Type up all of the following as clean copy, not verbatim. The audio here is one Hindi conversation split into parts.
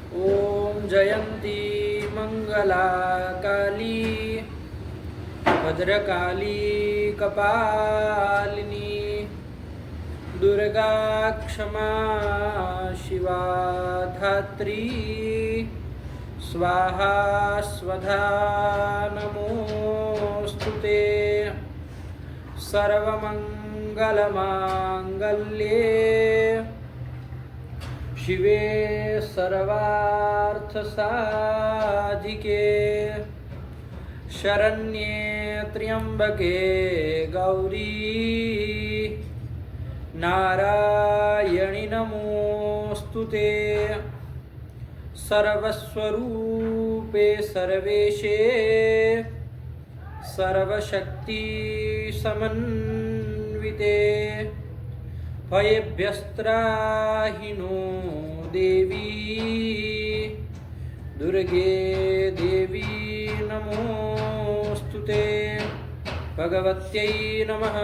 ओम जयंती मंगला काली भद्रकाली कपालिनी दुर्गा क्षमा शिवा धात्री स्वाहा स्वधा नमोस्तुते सर्वमंगलमांगल्ये शिवे सर्वार्थसाधिके शरण्ये त्र्यंबके गौरी नारायणि नमोस्तुते सर्वस्वरूपे सर्वेशे सर्वशक्ति समन्विते भयभ्यस्त्राहि नो देवी दुर्गे देवी नमोस्तुते भगवत्यै नमः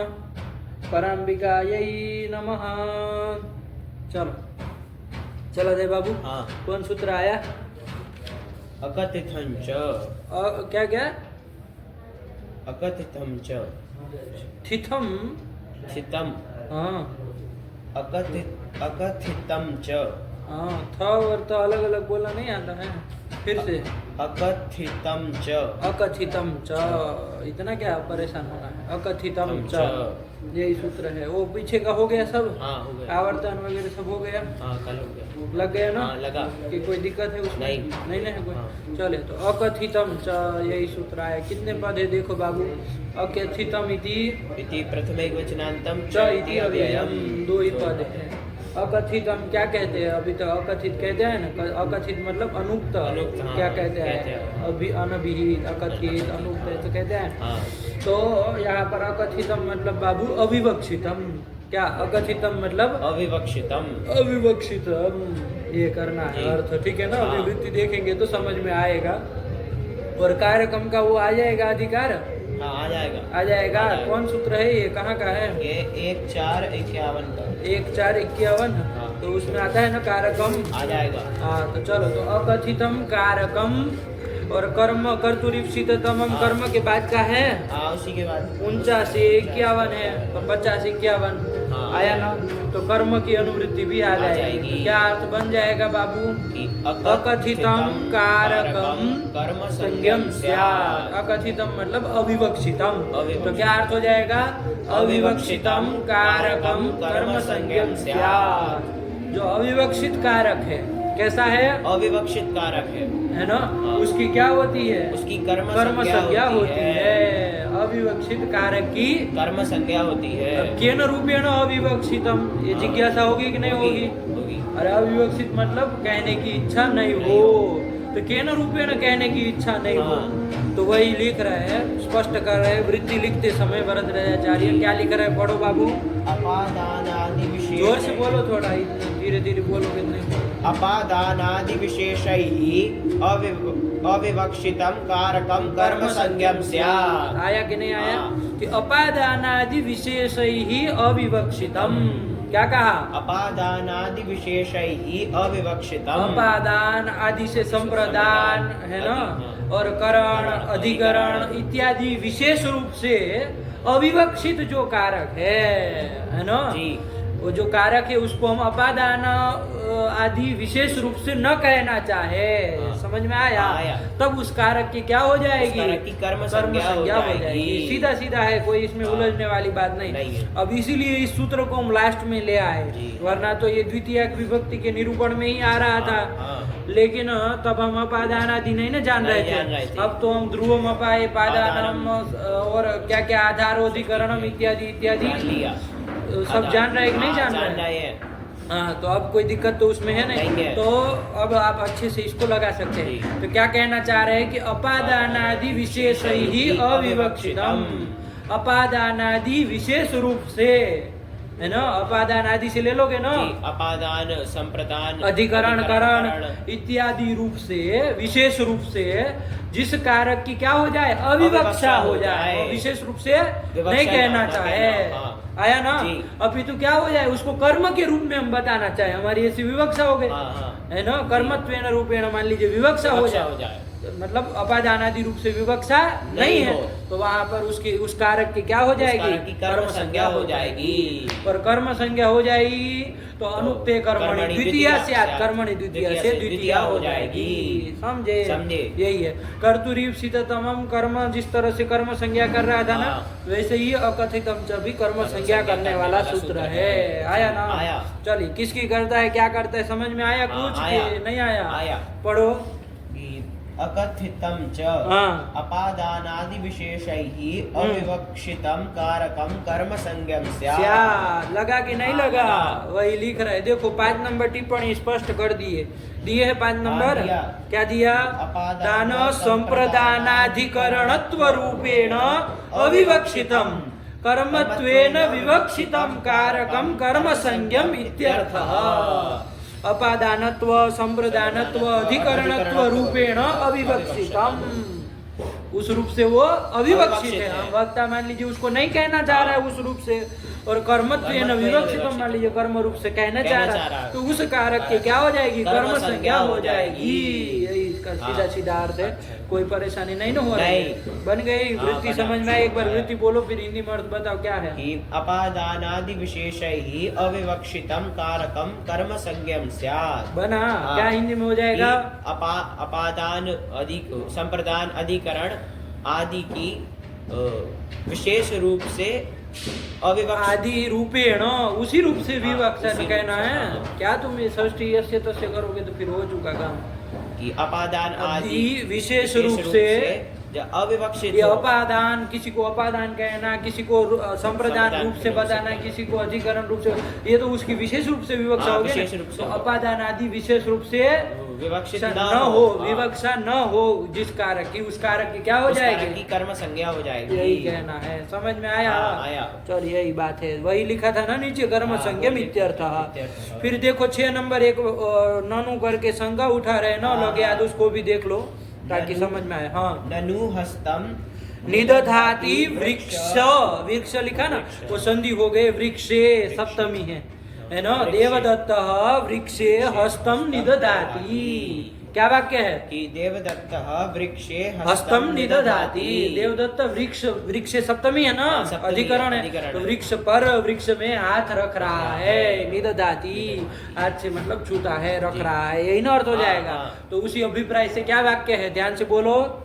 परम्बिकायै नमः। चलो दे बाबू। हाँ। कौन सूत्र आया? अकथितं च। क्या क्या? अकथितं च। थिथम। थितम। हाँ। अकथितं च। हाँ, था और तो अलग अलग बोला नहीं आता है। फिर से अकथितं च। अकथितम च। इतना क्या परेशान होना है? अकथितम च यही सूत्र है। वो पीछे का हो गया सब। हाँ, हो गया। आवर्तन वगैरह सब हो गया। हाँ, कल हो गया। लग गया ना? हाँ, लगा। कि कोई दिक्कत है उसमें? नहीं। नहीं है कोई। हाँ। चले तो अकथितम च यही सूत्र आया। कितने पद है देखो बाबू। अकथितम इति इति प्रथमैकवचनान्तं च इति अव्ययम। दो ही पद है। अकथितम क्या कहते हैं? अभी तो अकथित कहते हैं ना। अकथित मतलब अनुक्त। अनुक्त, हाँ, क्या कहते कहते हैं? हैं। अभी अनभिहित अकथित अनुक्त ऐसे कहते हैं। हाँ। तो यहाँ पर अकथितम मतलब बाबू अविवक्षितम। क्या अकथितम मतलब? अविवक्षितम। अविवक्षितम ये करना है अर्थ। ठीक है ना? हाँ। अभिवृत्ति देखेंगे तो समझ में आएगा। और कार्यक्रम का वो आ जाएगा अधिकार। हाँ, आ जाएगा। आ जाएगा। कौन सूत्र है ये? कहाँ का है? ये 1-4-51 का। 1-4-51। हाँ। तो उसमें आता है ना कारकम। आ जाएगा। हाँ तो चलो तो अकथितम कारकम और कर्म कर्तुरीप्सिततम हाँ। कर्म के बाद का है हाँ, उसी के बाद 49-51 है तो 50-51 हाँ। आया ना। तो कर्म की अनुवृत्ति भी आ जाएगी। जाएगी। क्या अर्थ बन जाएगा बाबू? कि अकथितम कारकम कर्म संज्ञम स्यात्। अकथितम मतलब अविवक्षितम। तो क्या अर्थ हो जाएगा? अविवक्षितम कारकम कर्म संज्ञम स्यात्। जो अविवक्षित कारक है कैसा है? अविवक्षित कारक है ना? उसकी क्या होती है? उसकी कर्म संज्ञा होती है। अविवक्षित कारक की कर्म संज्ञा होती है। केन रूपेण अविवक्षितम। ये जिज्ञासा होगी कि नहीं होगी? अरे अविवक्षित मतलब कहने की इच्छा नहीं हो। तो केन रूपेण कहने की इच्छा नहीं हो। तो वही लिख रहा है, स्पष्ट कर रहे हैं। वृत्ति लिखते समय वरदराजाचार्य क्या लिख रहे हैं? पढ़ो बाबू। अपादानादि विशेष। जोर से बोलो थोड़ा, धीरे धीरे बोलोगे नहीं। अपादानादि विशेषैः अविवक्षितं कारकं कर्म संज्ञं स्यात्। आया कि नहीं आया? हाँ। कि अपादानादि विशेषैः अविवक्षितम। क्या कहा? अपादानादि विशेषैः अविवक्षितम्। अपादान आदि से संप्रदान है ना। हाँ। और करण अधिकरण इत्यादि विशेष रूप से अविवक्षित जो कारक है ना। जी। वो जो कारक है उसको हम अपादान आदि विशेष रूप से न कहना चाहे। हाँ। समझ में आया? आया। तब उस कारक की क्या हो जाएगी? उस कारक की कर्म संज्ञा हो जाएगी। सीधा सीधा है, कोई इसमें हाँ। उलझने वाली बात नहीं नहीं है। अब इसीलिए इस सूत्र को हम लास्ट में ले आए। जी। वरना तो ये द्वितीय विभक्ति के निरूपण में ही आ रहा था। हाँ। लेकिन तब हम अपादान आदि नहीं ना जान रहे थे। अब तो हम ध्रुवम अपाय पादानम और क्या क्या आधारोधिकरणम इत्यादि इत्यादि सब जान रहे कि नहीं जान रहे? हाँ तो अब कोई दिक्कत तो उसमें है नहीं है। तो अब आप अच्छे से इसको लगा सकते हैं। तो क्या कहना चाह रहे हैं कि अपादानादि विशेषैः अविवक्षितम। अपादानादि विशेष रूप से है ना। अपादान आदि से ले लोगे ना। अपादान संप्रदान अधिकरण करण इत्यादि रूप से विशेष रूप से जिस कारक की क्या हो जाए? अविवक्षा हो जाए। विशेष रूप से नहीं कहना चाहे। आया ना? अभी तो क्या हो जाए? उसको कर्म के रूप में हम बताना चाहे, हमारी ऐसी विवक्षा हो गई। है ना, कर्मत्वेन रूपेण मान लीजिए विवक्षा हो जाए, मतलब अपादानादि रूप से विवक्षा नहीं है, तो वहां पर उसकी उस कारक की क्या हो जाएगी, कर्म संज्ञा हो जाएगी। और कर्म संज्ञा हो जाएगी तो अनुक्ते कर्मणि द्वितीया स्यात्, कर्मणि द्वितीया से द्वितीया हो जाएगी। समझे? यही है कर्तुरीप्सिततमं कर्म, जिस तरह से कर्म संज्ञा कर रहा था ना, वैसे ही अकथितम च भी कर्म संज्ञा करने वाला सूत्र है। आया ना? आया। चलिए, किसकी करता है, क्या करता है, समझ में आया कुछ? नहीं आया? पढ़ो। अकथितं च अपादानादि विशेषैः अविवक्षितं कारकं कर्म संज्ञं स्यात्। लगा कि नहीं लगा? वही लिख रहे, देखो 5 नंबर टिप्पणी स्पष्ट कर दिए है 5 नंबर। क्या दिया? दान संप्रदानाधिकरणत्व रूपेण अविवक्षितम कर्मत्वेन विवक्षितम कारकम कर्म संज्ञम इत्यर्थः। अपादानत्व संप्रदानत्व अधिकरणत्व रूपेण अविवक्षितम, उस रूप से वो अविवक्षित है। वक्ता मान लीजिए उसको नहीं कहना चाह रहा है उस रूप से, और कर्मत्वेन विवक्षितम मान लीजिए कर्म रूप से कहना चाह रहा है, तो उस कारक की क्या हो जाएगी, कर्म संज्ञा हो जाएगी। यही इसका सीधा सीधा अर्थ है, कोई परेशानी नहीं ना हो रही, बन गई वृत्ति समझ में? एक बार वृत्ति बोलो, फिर हिंदी में अर्थ बताओ क्या है। अपादानादि विशेषैः अविवक्षितं कारकं कर्म संज्ञं स्यात्। बना? क्या हिंदी में हो जाएगा? अपादान अधिक संप्रदान अधिकरण आदि की विशेष रूप से आदि रूपेण, उसी रूप से विवक्षण कहना है। क्या तुम ये षष्ठी यस्य तस्य करोगे तो फिर हो चुका काम कि अपादान आदि विशेष रूप से अविवक्षित, ये अपादान, किसी को अपादान कहना, किसी को संप्रदान रूप से बताना, किसी को अधिकरण रूप से, ये तो उसकी विशेष रूप से विवक्षा हो गई। तो अपादान आदि विशेष रूप से विवक्षित न हो, विवक्षा न हो जिस कारक की, उस कारक की क्या हो जाएगी, कर्म संज्ञा हो जाएगी। यही कहना है, समझ में आया? चल यही बात है, वही लिखा था ना नीचे, कर्म संज्ञम इत्यर्थः। फिर देखो 6 नंबर एक ननु करके शंका उठा रहे न लगे, याद उसको भी देख लो ताकि समझ में आए। हाँ, ननु हस्तम निदधाति वृक्ष, वृक्ष लिखा ना, वो संधि हो गए, वृक्षे सप्तमी है ना। देवदत्त वृक्षे हस्तम निदधाति, क्या वाक्य है कि देवदत्त वृक्षे हस्तम निदधाति। देवदत्त वृक्ष, वृक्षे सप्तमी है ना, अधिकरण है, तो वृक्ष पर, वृक्ष में हाथ रख रहा है, निदधाति हाथ से मतलब छूता है, रख रहा है, यही ना अर्थ हो जाएगा। तो उसी अभिप्राय से क्या वाक्य है, ध्यान से बोलो।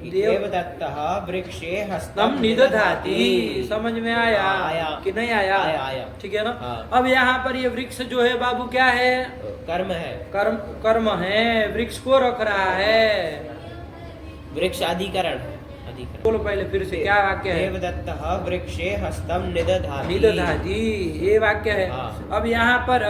देवदत्त वृक्षे हस्तम निदधाति, समझ में आया कि नहीं आया? ठीक है ना। अब यहाँ पर ये वृक्ष जो है बाबू क्या है, कर्म है, कर्म है, वृक्ष को रख रहा है, वृक्ष अधिकरण है। बोलो पहले फिर से, क्या वाक्य है? देवदत्त वृक्षे हस्तम निदधाति, ये वाक्य है। अब यहाँ पर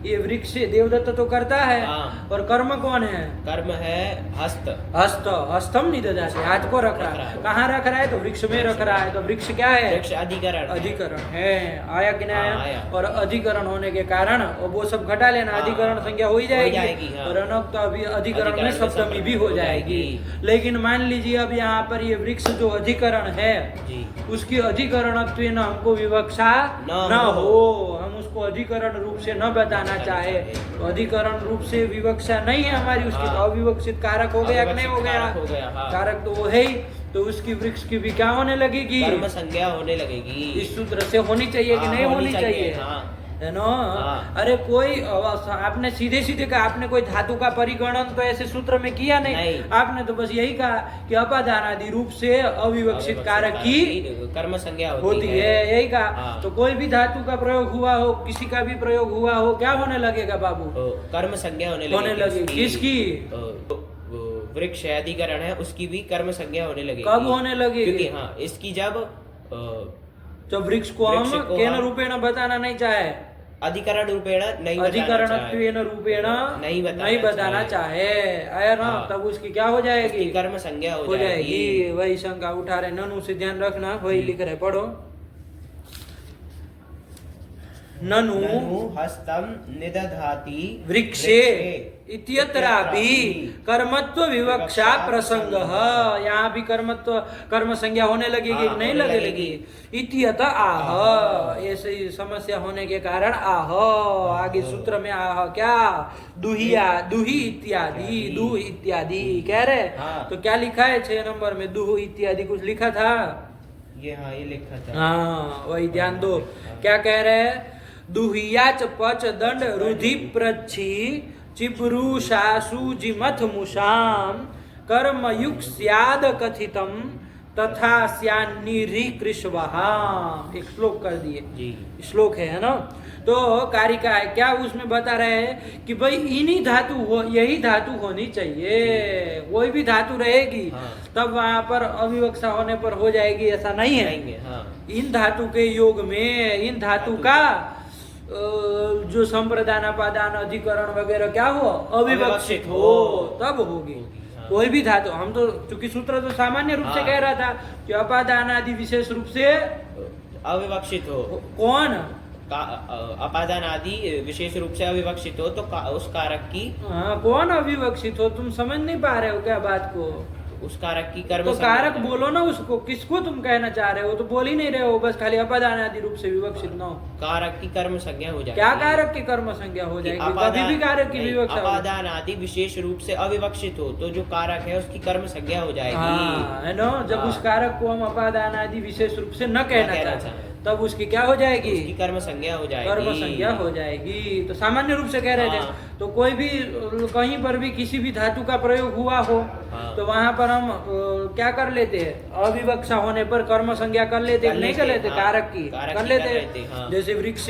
ये वृक्ष देवदत्त तो करता है, और कर्म कौन है? कर्म है हस्त, हस्तम निदधाति, हाथ को रख रहा है। कहाँ रख रहा है? तो वृक्ष में रख रहा है। तो वृक्ष क्या है? वृक्ष अधिकरण है। आया कि नहीं आया? और अधिकरण होने के कारण वो सब घटा लेना, अधिकरण संज्ञा हो ही जाएगी, और अनक्त अभी अधिकरण में सप्तमी भी हो जाएगी। लेकिन मान लीजिए अब यहाँ पर ये वृक्ष जो अधिकरण है, उसकी अधिकरणत्वेन हमको विवक्षा न हो, हम उसको अधिकरण रूप से न बताना चाहे, तो अधिकरण रूप से विवक्षा नहीं है हमारी, उसकी तो अविवक्षित कारक हो गया कि नहीं हो गया? कारक तो वो है ही, तो उसकी वृक्ष की भी क्या होने लगेगी? कर्म संज्ञा होने लगेगी। इस सूत्र से होनी चाहिए कि नहीं होनी चाहिए? है ना। अरे कोई आपने सीधे सीधे कहा, आपने कोई धातु का परिगणन तो ऐसे सूत्र में किया नहीं। आपने तो बस यही कहा कि अपादान आदि रूप से अविवक्षित कारक की कर्म संज्ञा होती है, यही कहा। तो कोई भी धातु का प्रयोग हुआ हो, किसी का भी प्रयोग हुआ हो, क्या होने लगेगा बाबू? कर्म संज्ञा होने लगेगी। किसकी? वृक्ष अधिकरण है, उसकी भी कर्म संज्ञा होने लगेगी। कब होने लगेगी? क्योंकि हाँ, इसकी जब वृक्ष को हम केन रूपेण बताना नहीं चाहे, अधिकरण रूपेण नहीं, अधिकरणत्वेन रूपेण नहीं बताना चाहे, आया ना, तब उसकी क्या हो जाएगी? कर्म संज्ञा हो जाएगी। वही शंका उठा रहे, ननु से ध्यान रखना, वही लिख रहे, पढ़ो। ननु हस्तम निदधाति वृक्षे इत्यत्रापि कर्मत्व विवक्षा प्रसंग। यहाँ भी कर्म संज्ञा होने लगेगी कि नहीं लगेगी? इत्यत आह, ऐसे समस्या होने के कारण आह, आगे सूत्र में आह क्या? दुही इत्यादि, दुह इत्यादि कह रहे। तो क्या लिखा है 6 नंबर में? दुह इत्यादि कुछ लिखा था ये? हाँ, ये लिखा था। हाँ, वही ध्यान दो। क्या कह रहे हैं? दुहियाच पच दंड रुधि प्रच्छी चिब्रूषासु जिमथ मुषाम कर्मयुक्त स्याद कथितम तथा स्यान्निरीकृष्वहा। एक श्लोक कर दिए जी, श्लोक है ना? तो कारिका है क्या? उसमें बता रहे हैं कि भाई इन्हीं धातु हो, यही धातु होनी चाहिए। कोई भी धातु रहेगी तब वहां पर अविवक्षा होने पर हो जाएगी, ऐसा नहीं है। इन धातु के योग में इन धातु का जो संप्रदान अपादान अधिकरण वगैरह क्या हो? अविवक्षित हो, तब होगी। कोई भी धातु, हम तो चूंकि सूत्र तो सामान्य रूप से कह रहा था कि अपादान आदि विशेष रूप से अविवक्षित हो। कौन? अपादान आदि विशेष रूप से अविवक्षित हो तो उस कारक की कौन अविवक्षित हो? तुम समझ नहीं पा रहे हो क्या बात को? उस कारक की कर्म तो कारक बोलो ना उसको, किसको तुम कहना चाह रहे हो? तो बोल ही नहीं रहे हो, बस खाली अपादान आदि रूप से विवक्षित न हो। कारक की कर्म संज्ञा हो जाएगी। क्या कारक की कर्म संज्ञा हो जाएगी? कभी भी कारक की विवक्षा। अपादान आदि विशेष रूप से अविवक्षित हो तो जो कारक है उसकी कर्म संज्ञा हो जाएगी, है ना? जब उस कारक को हम अपादान आदि विशेष रूप से न कहना चाहते तब उसकी क्या हो जाएगी? उसकी कर्म संज्ञा हो जाएगी। कर्म संज्ञा हो जाएगी। तो सामान्य रूप से कह रहे थे। तो कोई भी कहीं पर भी किसी भी धातु का प्रयोग हुआ हो तो वहां पर हम क्या कर लेते हैं? अविवक्षा होने पर कर्म संज्ञा कर लेते, नहीं कर लेते? कारक की कर लेते। जैसे वृक्ष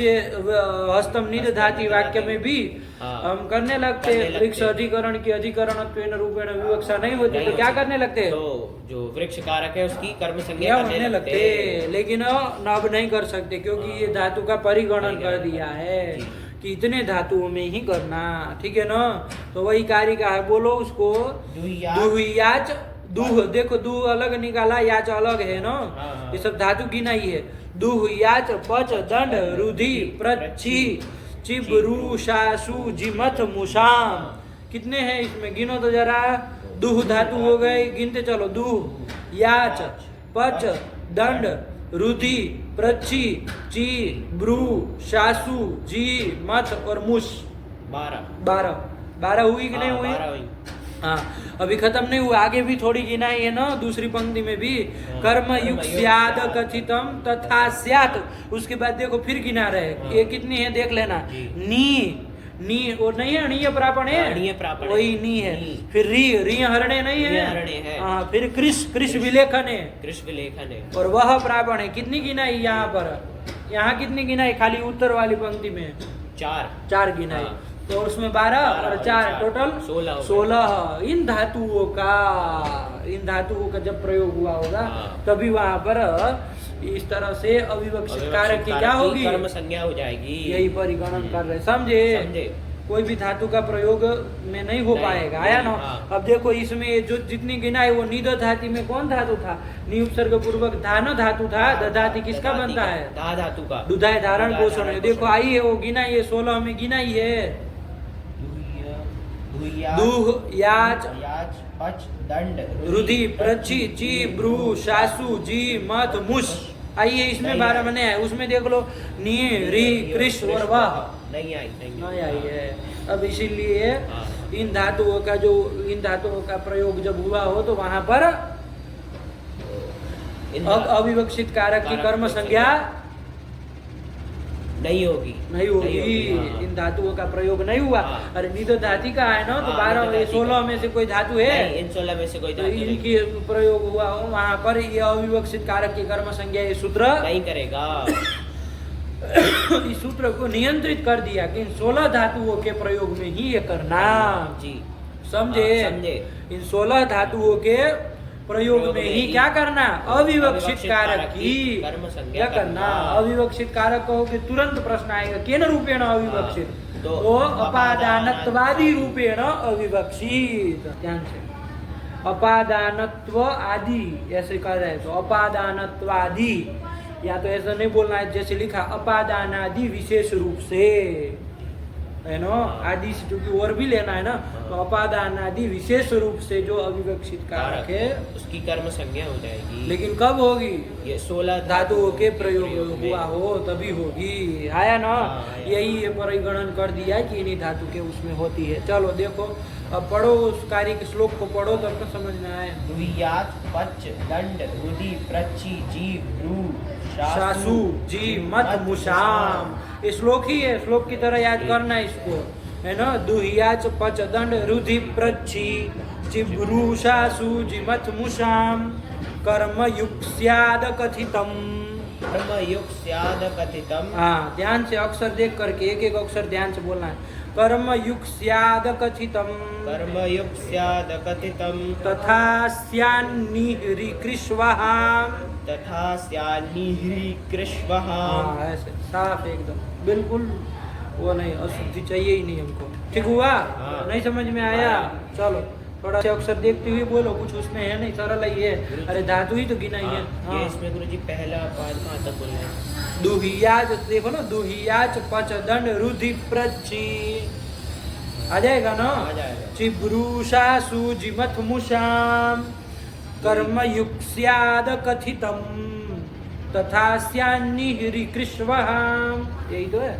हस्तम निदधाति वाक्य में भी हम करने लगते हैं। वृक्ष अधिकरण की अधिकरण रूपेण विवक्षा नहीं होती तो क्या करने लगते हैं? तो जो वृक्ष कारक है उसकी कर्म संज्ञा करने लगते, लेकिन अब नहीं कर सकते क्योंकि ये धातु का परिगणन कर दिया है कि इतने धातुओं में ही करना। ठीक है ना? तो वही कारिका है, बोलो उसको। दुहियाच, दुह देखो, दुह अलग निकाला, याच अलग है ना? ये सब धातु गिना ही है। दुहियाच पच दंड रुधि प्रच्छी चिब्रूषासु जिमथ मुषाम। कितने हैं इसमें? गिनो तो जरा। दुह धातु हो गए, गिनते चलो। दुह, याच, पच, दंड, रुधि, प्रच्छी, ची, ब्रू, शासु, जी, मथ और मुष। 12 हुई कि नहीं हुई? हाँ, अभी खत्म नहीं हुआ, आगे भी थोड़ी गिनाई है ना दूसरी पंक्ति में भी। कर्म युक्त स्याद कथितम तथा स्यात्। उसके बाद देखो फिर गिना रहे। ये कितनी है देख लेना। नी और नहीं है, अणीय प्रापण है, वही नी है। फिर री हरणे नहीं है। हाँ, फिर कृष विलेखन है। और वह प्रापण है। कितनी गिनाई यहाँ पर? यहाँ कितनी गिनाई? खाली उत्तर वाली पंक्ति में 4 गिनाई। तो उसमें 12 और 4 टोटल 16। इन धातुओं का जब प्रयोग हुआ होगा तभी वहां पर इस तरह से अविवक्षित कारक की क्या होगी? कर्म संज्ञा हो जाएगी। यही परिगणन कर रहे, समझे? कोई भी धातु का प्रयोग में नहीं हो पाएगा। आया ना? अब देखो इसमें जो जितनी गिनाई वो निद धातु में कौन धातु था? नि उपसर्ग पूर्वक धान धातु था। दधाति किसका बनता है? धा धातु का। दुधाय धारण पोषण है। देखो आई है वो गिनाई है, 16 में गिनाई है। दुह, याच, पच, दंड, रुधि, प्रच्छी, ची, ब्रू, शासु, जी, मथ, मुष। आइए इसमें 12 बने हैं। उसमें देख लो नी, री, कृष और वह नहीं आई है। अब इसीलिए इन धातुओं का प्रयोग जब हुआ हो तो वहां पर अविवक्षित कारक की कर्म संज्ञा नहीं होगी। इन धातुओं का प्रयोग नहीं हुआ। अरे निद धातु का है ना? तो 16 में से कोई धातु है? इन 16 में से कोई तो धातु इनकी प्रयोग हुआ हो वहां पर ये अविवक्षित कारक की कर्म संज्ञा ये सूत्र नहीं करेगा। इस सूत्र को नियंत्रित कर दिया कि इन 16 धातुओं के प्रयोग में ही ये करना। जी, समझे? इन 16 धातुओं के प्रयोग में ही क्या करना? अविवक्षित कारक की कर्म संज्ञा क्या करना? अविवक्षित कारक कहोगे तुरंत प्रश्न आएगा, केन रूपेण अविवक्षित? तो अपादानत्वादि रूपेण अविवक्षित। ध्यान से, अपादानत्व आदि ऐसे कर रहे तो अपादानत्वादि या तो ऐसा नहीं बोलना है जैसे लिखा अपादानादि विशेष रूप से, है ना, आदि से क्योंकि और भी लेना है ना, तो अपादानादि विशेष रूप से जो अविवक्षित कारक है उसकी कर्म संज्ञा हो जाएगी। लेकिन कब होगी? ये 16 धातुओं के प्रयोग हुआ हो तभी होगी। आया ना? यही ये परिगणन कर दिया कि इन्हीं धातु के उसमें होती है। चलो देखो अब पढ़ो उस कार्य के श्लोक को पढ़ो तब तो समझ में आए। द्वियाच पच दंड रुदि प्रची जीव रू शासु जी मत मुशाम, ये श्लोक ही है, श्लोक की तरह याद करना है इसको, है ना। दुहियाच पच दंड रुधि प्रच्छी चिब्रू शासु जी मत मुशाम कर्म युक्स्याद कथितम। कर्मयुक्त स्याद कथितम। हाँ, ध्यान से अक्षर देख करके एक एक अक्षर ध्यान से बोलना है। कर्म युक्स्याद कथितम कर्मयुक्त स्याद कथितम तथा स्यान्निह्रि कृष्वः। तथा स्यान्निह्रि कृष्वः। हाँ, ऐसे साफ एकदम, बिल्कुल वो नहीं, अशुद्धि चाहिए ही नहीं हमको। ठीक हुआ? हाँ। नहीं समझ में आया? चलो थोड़ा सा अक्षर देखते हुए बोलो, कुछ उसमें है नहीं, सरल ही है। अरे धातु ही तो गिना ही है। ये हाँ। इसमें गुरुजी पहला पाद कहाँ तक बोलना है? दुहियाच, देखो ना, दुहियाच पच दंड रुधि प्रची, आ जाएगा ना? आ जाएगा। चिब्रूषा सूजिमथ मुषाम कर्म युक्स्याद कथितम तथा स्यान्निह्रि कृष्वः, यही तो है।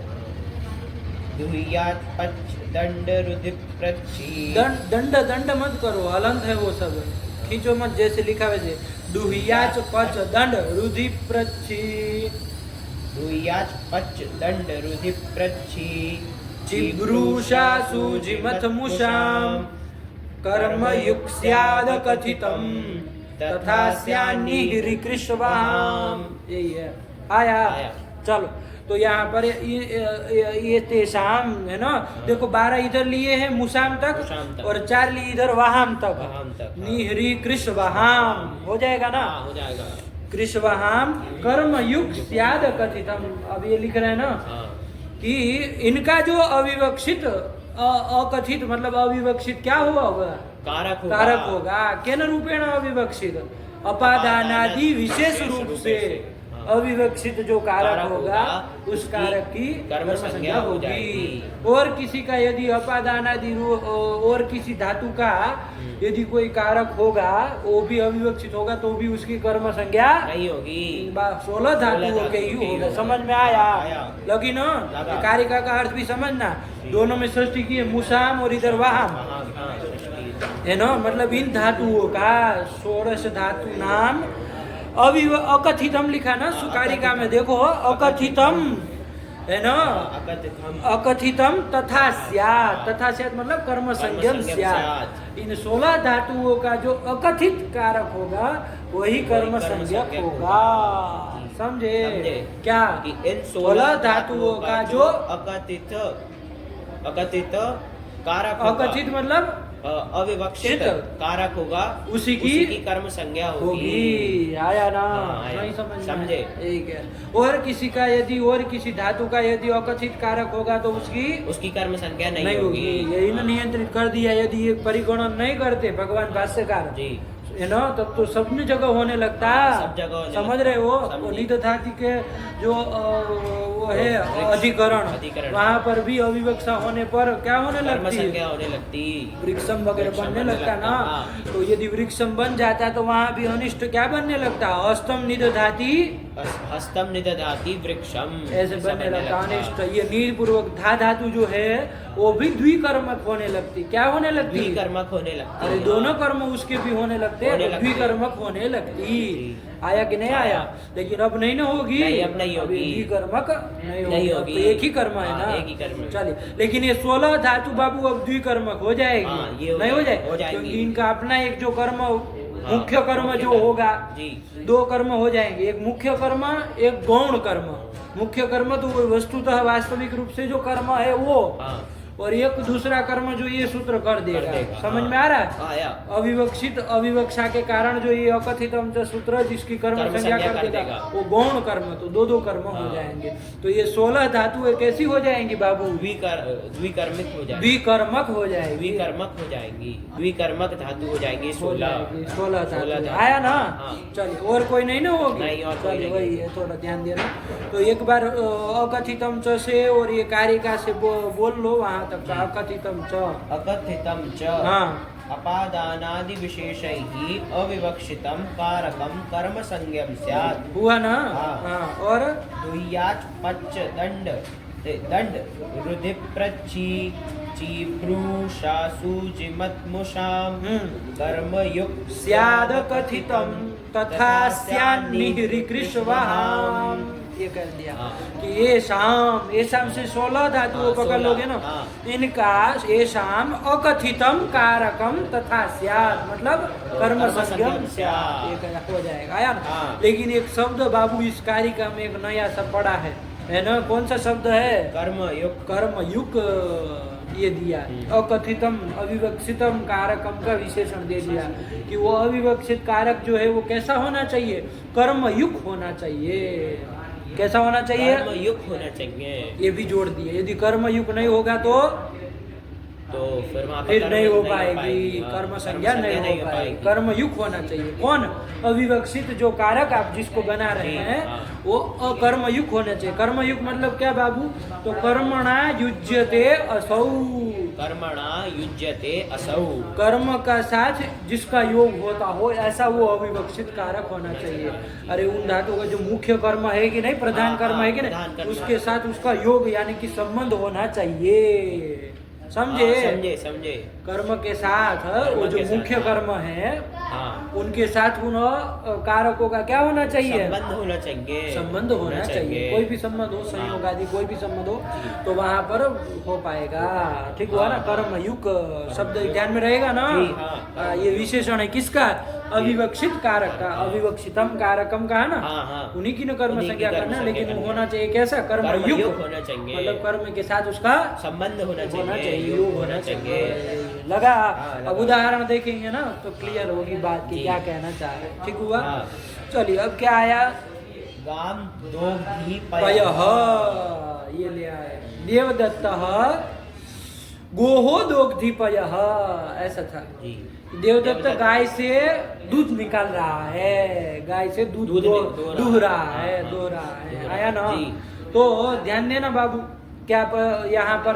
दुहियाच पच दंड रुदि प्रची। दंड दंड मत करो, हलंत है वो सब, खींचो मत, जैसे लिखा वैसे। दुहियाच पच दंड रुधि प्रची दुहियाच पच दंड रुदि प्रची चिब्रूषा सूजिमथ मुषाम कर्म युक्स्याद कथितम तथा स्यान्निह्रि कृष्वः, यही है। आया? चलो तो यहाँ पर ये तेषाम है ना, देखो 12 इधर लिए हैं मुसाम तक और 4 लिए इधर वहाम तक। निह्रि कृष्वहाम हो जाएगा ना? हो जाएगा। कृष्वहाम कर्म युक्त स्याद कथितम। अब ये लिख रहे हैं ना कि इनका जो अविवक्षित अकथित मतलब अविवक्षित क्या होगा? कारक होगा। केन रूपेण अविवक्षित? अपादानादि विशेष रूप से अविवक्षित जो कारक होगा उस कारक की कर्म संज्ञा होगी। और किसी का यदि अपादानादि और किसी धातु का यदि कोई कारक होगा वो भी अविवक्षित होगा तो भी उसकी कर्म संज्ञा नहीं होगी। 16 धातुओं के ही होगा। समझ में आया? लगी ना? कारिका का अर्थ भी समझना, दोनों में षष्ठी की है, मुसाम और इधर वहाम, है ना। मतलब इन धातुओं का 16 धातु नाम अकथितम लिखा ना सुकारिका में, देखो अकथितम है ना, अकथितम तथा स्यात्। तथा स्यात् मतलब कर्म संज्ञम स्यात्। इन 16 धातुओं का जो अकथित कारक होगा वही कर्म संज्ञक होगा। समझे क्या? कि इन 16 धातुओं का जो अकथित कारक, अकथित मतलब अविवक्षित कारक होगा, उसी की कर्म संज्ञा होगी। आया ना? आया। नहीं समझ समझे? एक है। और किसी का यदि और किसी धातु का यदि अकथित कारक होगा तो उसकी कर्म संज्ञा नहीं होगी। यही ना नियंत्रित कर दिया। यदि ये परिगणन नहीं करते भगवान भाष्यकार जी, है ना, तब तो सब जगह होने लगता। सब जगह समझ रहे हो? निध धातु के जो वो है अधिकरण, वहाँ पर भी अविवक्षा होने पर क्या होने लगती? वृक्षम वगैरह बनने लगता ना। तो यदि वृक्षम बन जाता तो वहाँ भी अनिष्ट क्या बनने लगता? हस्तम निदधाति, हस्तम निदधाति वृक्षम, ऐसे बनने लगता अनिष्ट। ये नीर पूर्वक धा धातु जो है वो भी द्विकर्मक होने लगती। क्या होने लगती? द्विकर्मक होने लगती। अरे दोनों कर्म उसके भी होने लगते, द्विकर्मक होने लगती। आया कि नहीं आया? लेकिन अब नहीं ना होगी, अब नहीं होगी, द्विकर्मक नहीं होगी। तो एक ही कर्म है ना, एक ही कर्म। चलिए, लेकिन ये 16 धातु बाबू अब द्विकर्मक हो जाएगी, नहीं हो जाएगी? क्योंकि इनका अपना एक जो कर्म मुख्य कर्म जो होगा, 2 कर्म हो जाएंगे, एक मुख्य कर्म एक गौण कर्म। मुख्य कर्म तो वस्तुतः वास्तविक रूप से जो कर्म है वो, और एक दूसरा कर्म जो ये सूत्र कर देगा। समझ में आ रहा है? आया। अविवक्षित अविवक्षा के कारण जो ये अकथितम च सूत्र जिसकी कर्म संज्ञा कर देगा वो गौण कर्म, तो दो कर्म हो जाएंगे। तो ये 16 धातुएं कैसी हो जाएंगी बाबू? द्विकर्मिक हो जाएगी, द्विकर्मक हो जाएगी, द्विकर्मक हो जाएगी, द्विकर्मक धातु हो जाएंगी 16 धातु। आया ना? चलिए, और कोई नहीं ना होगी? नहीं, और कोई चलिए, नहीं। वही है, थोड़ा ध्यान देना। तो एक बार अकथितम च से और ये कारिका से बोल लो वहां तक का। अकथितम च, अकथितम च हाँ, अपादानादि विशेषैः अविवक्षितं कारकं कर्म संज्ञं स्यात्। हुआ ना? हाँ। हाँ, और दुह्याच पच्च दंड रुधि प्रची चीभ्रूषासु जिमत्मुषां कर्म युक्त स्याद कथितम तथा स्यान्निहृकृष्वहाम। ये कर दिया कि ये शाम से 16 धातुओं पकड़ लोगे ना, इनका ये शाम अकथितम कारकम तथा स्याद मतलब कर्म संज्ञम स्याद, ये हो जाएगा। आया ना? लेकिन एक शब्द बाबू इस कारिका में एक नया सा पड़ा है ना? कौन सा शब्द है? कर्मयुक्त ये दिया। अकथितम अविवक्षितम कारकम का विशेषण दे दिया कि वो अविवक्षित कारक जो है वो कैसा होना चाहिए? कर्मयुक्त होना चाहिए। कैसा होना चाहिए? कर्मयुक्त होना चाहिए। ये भी जोड़ दिए। यदि कर्मयुक्त नहीं होगा तो फिर नहीं हो पाएगी, कर्म संज्ञा नहीं हो पाएगी। कर्मयुक्त होना चाहिए। कौन? अविवक्षित जो कारक आप जिसको बना रहे हैं वो अकर्मयुक्त होना चाहिए। कर्मयुक्त मतलब क्या बाबू? तो कर्मणा युज्यते असौ, कर्मणा युज्यते असौ, कर्म का साथ जिसका योग होता हो ऐसा वो अविवक्षित कारक होना चाहिए। अरे उन धातु का जो मुख्य कर्म है कि नहीं, प्रधान कर्म है कि नहीं, उसके साथ उसका योग यानी कि संबंध होना चाहिए। समझे? कर्म के साथ वो जो मुख्य कर्म है उनके साथ उन कारकों का क्या होना चाहिए? संबंध होना चाहिए। कोई भी संबंध हो, संयोग आदि कोई भी संबंध हो तो वहां पर हो पाएगा। ठीक हुआ ना? कर्मयुक्त शब्द ध्यान में रहेगा ना? ये विशेषण है किसका? अविवक्षित कारक का। अविवक्षितम कारकम का है ना? उन्हीं की न कर्म संज्ञा करना, लेकिन वो होना चाहिए कैसा? कर्मयुक्त होना चाहिए, मतलब कर्म के साथ उसका संबंध होना चाहिए, योग होना चाहिए। लगा? अब उदाहरण देखेंगे ना तो क्लियर होगी बात की क्या कहना चाह रहे हैं। ठीक हुआ? चलिए, अब क्या आया? गाम दोग्धी पयः, ये ले आए। देवदत्त गोहो दोग्धी पयः, ऐसा था। देवदत्त गाय से दूध निकाल रहा है, गाय से दूध दूह रहा है। आया ना? तो ध्यान देना बाबू, क्या यहाँ पर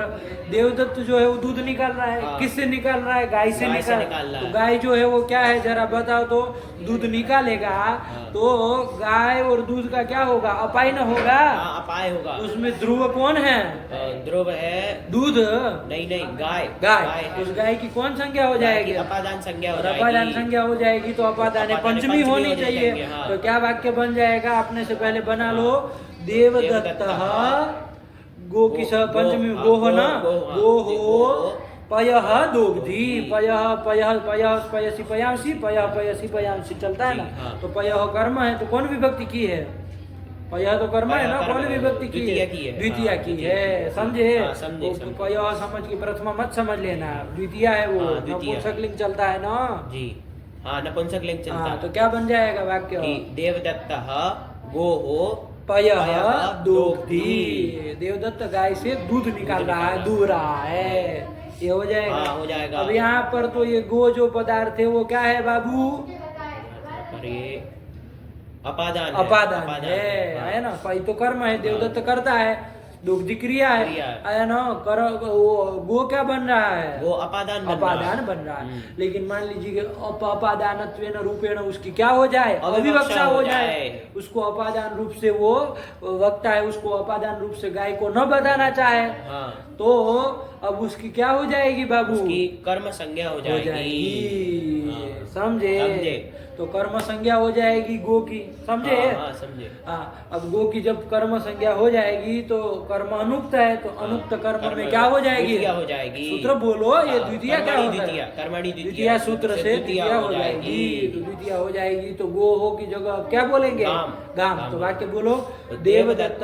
देवदत्त जो है वो दूध निकाल रहा है। किससे निकाल रहा है? गाय से निकाल रहा है। तो गाय जो है वो क्या है जरा बताओ तो? दूध निकालेगा तो गाय और दूध का क्या होगा? अपाय न होगा? अपाय होगा। उसमें ध्रुव कौन है? ध्रुव है दूध। नहीं, गाय। उस गाय की कौन संज्ञा हो जाएगी? अपादान संज्ञा हो जाएगी। अपादान संज्ञा हो जाएगी तो अपादान पंचमी होनी चाहिए। तो क्या वाक्य बन जाएगा? अपने से पहले बना लो। देवदत्त गो की पंचमी गोह ना, गोहो पयः दोग्धी, पयसी पयांसी चलता है ना? तो पयः कर्म है तो कौन विभक्ति की है? पयः तो कर्म है ना? कौन विभक्ति की है? द्वितीया की है। समझे? पयः समझ के प्रथमा मत समझ लेना, द्वितीया है वो। नपुंसक लिंग चलता है ना? जी हाँ, नपुंसक लिंग चलता है। तो क्या बन जाएगा वाक्य? देवदत्त गोहो पयः दोग्धी, देवदत्त गाय से दूध निकाल रहा है, दूह रहा है। ये हो जाएगा? हो जाएगा। अब यहाँ पर तो ये गो जो पदार्थ है वो क्या है बाबू? अपादान है ना? पय तो कर्म है, देवदत्त करता है, दुग्ध क्रिया है। आया ना? वो गो क्या बन रहा है? वो अपादान बन रहा है। लेकिन मान लीजिए अपादानत्वेन रूपेण उसकी क्या हो जाए? अविवक्षा हो जाए। उसको अपादान रूप से वो वक्ता है, उसको अपादान रूप से गाय को न बताना चाहे तो अब उसकी क्या हो जाएगी बाबू? उसकी कर्म संज्ञा हो जाएगी। समझे? तो कर्म संज्ञा हो जाएगी गो की। समझे? समझे। अब गो की जब कर्म संज्ञा हो जाएगी तो कर्म अनुक्त है, तो अनुक्त कर्म में क्या हो जाएगी? सूत्र बोलो, ये द्वितीया क्या होता है? कर्मणि द्वितीया सूत्र से द्वितीया हो जाएगी। तो द्वितीया हो जाएगी तो गो हो की जगह क्या बोलेंगे? गाम। तो वाक्य बोलो, देवदत्त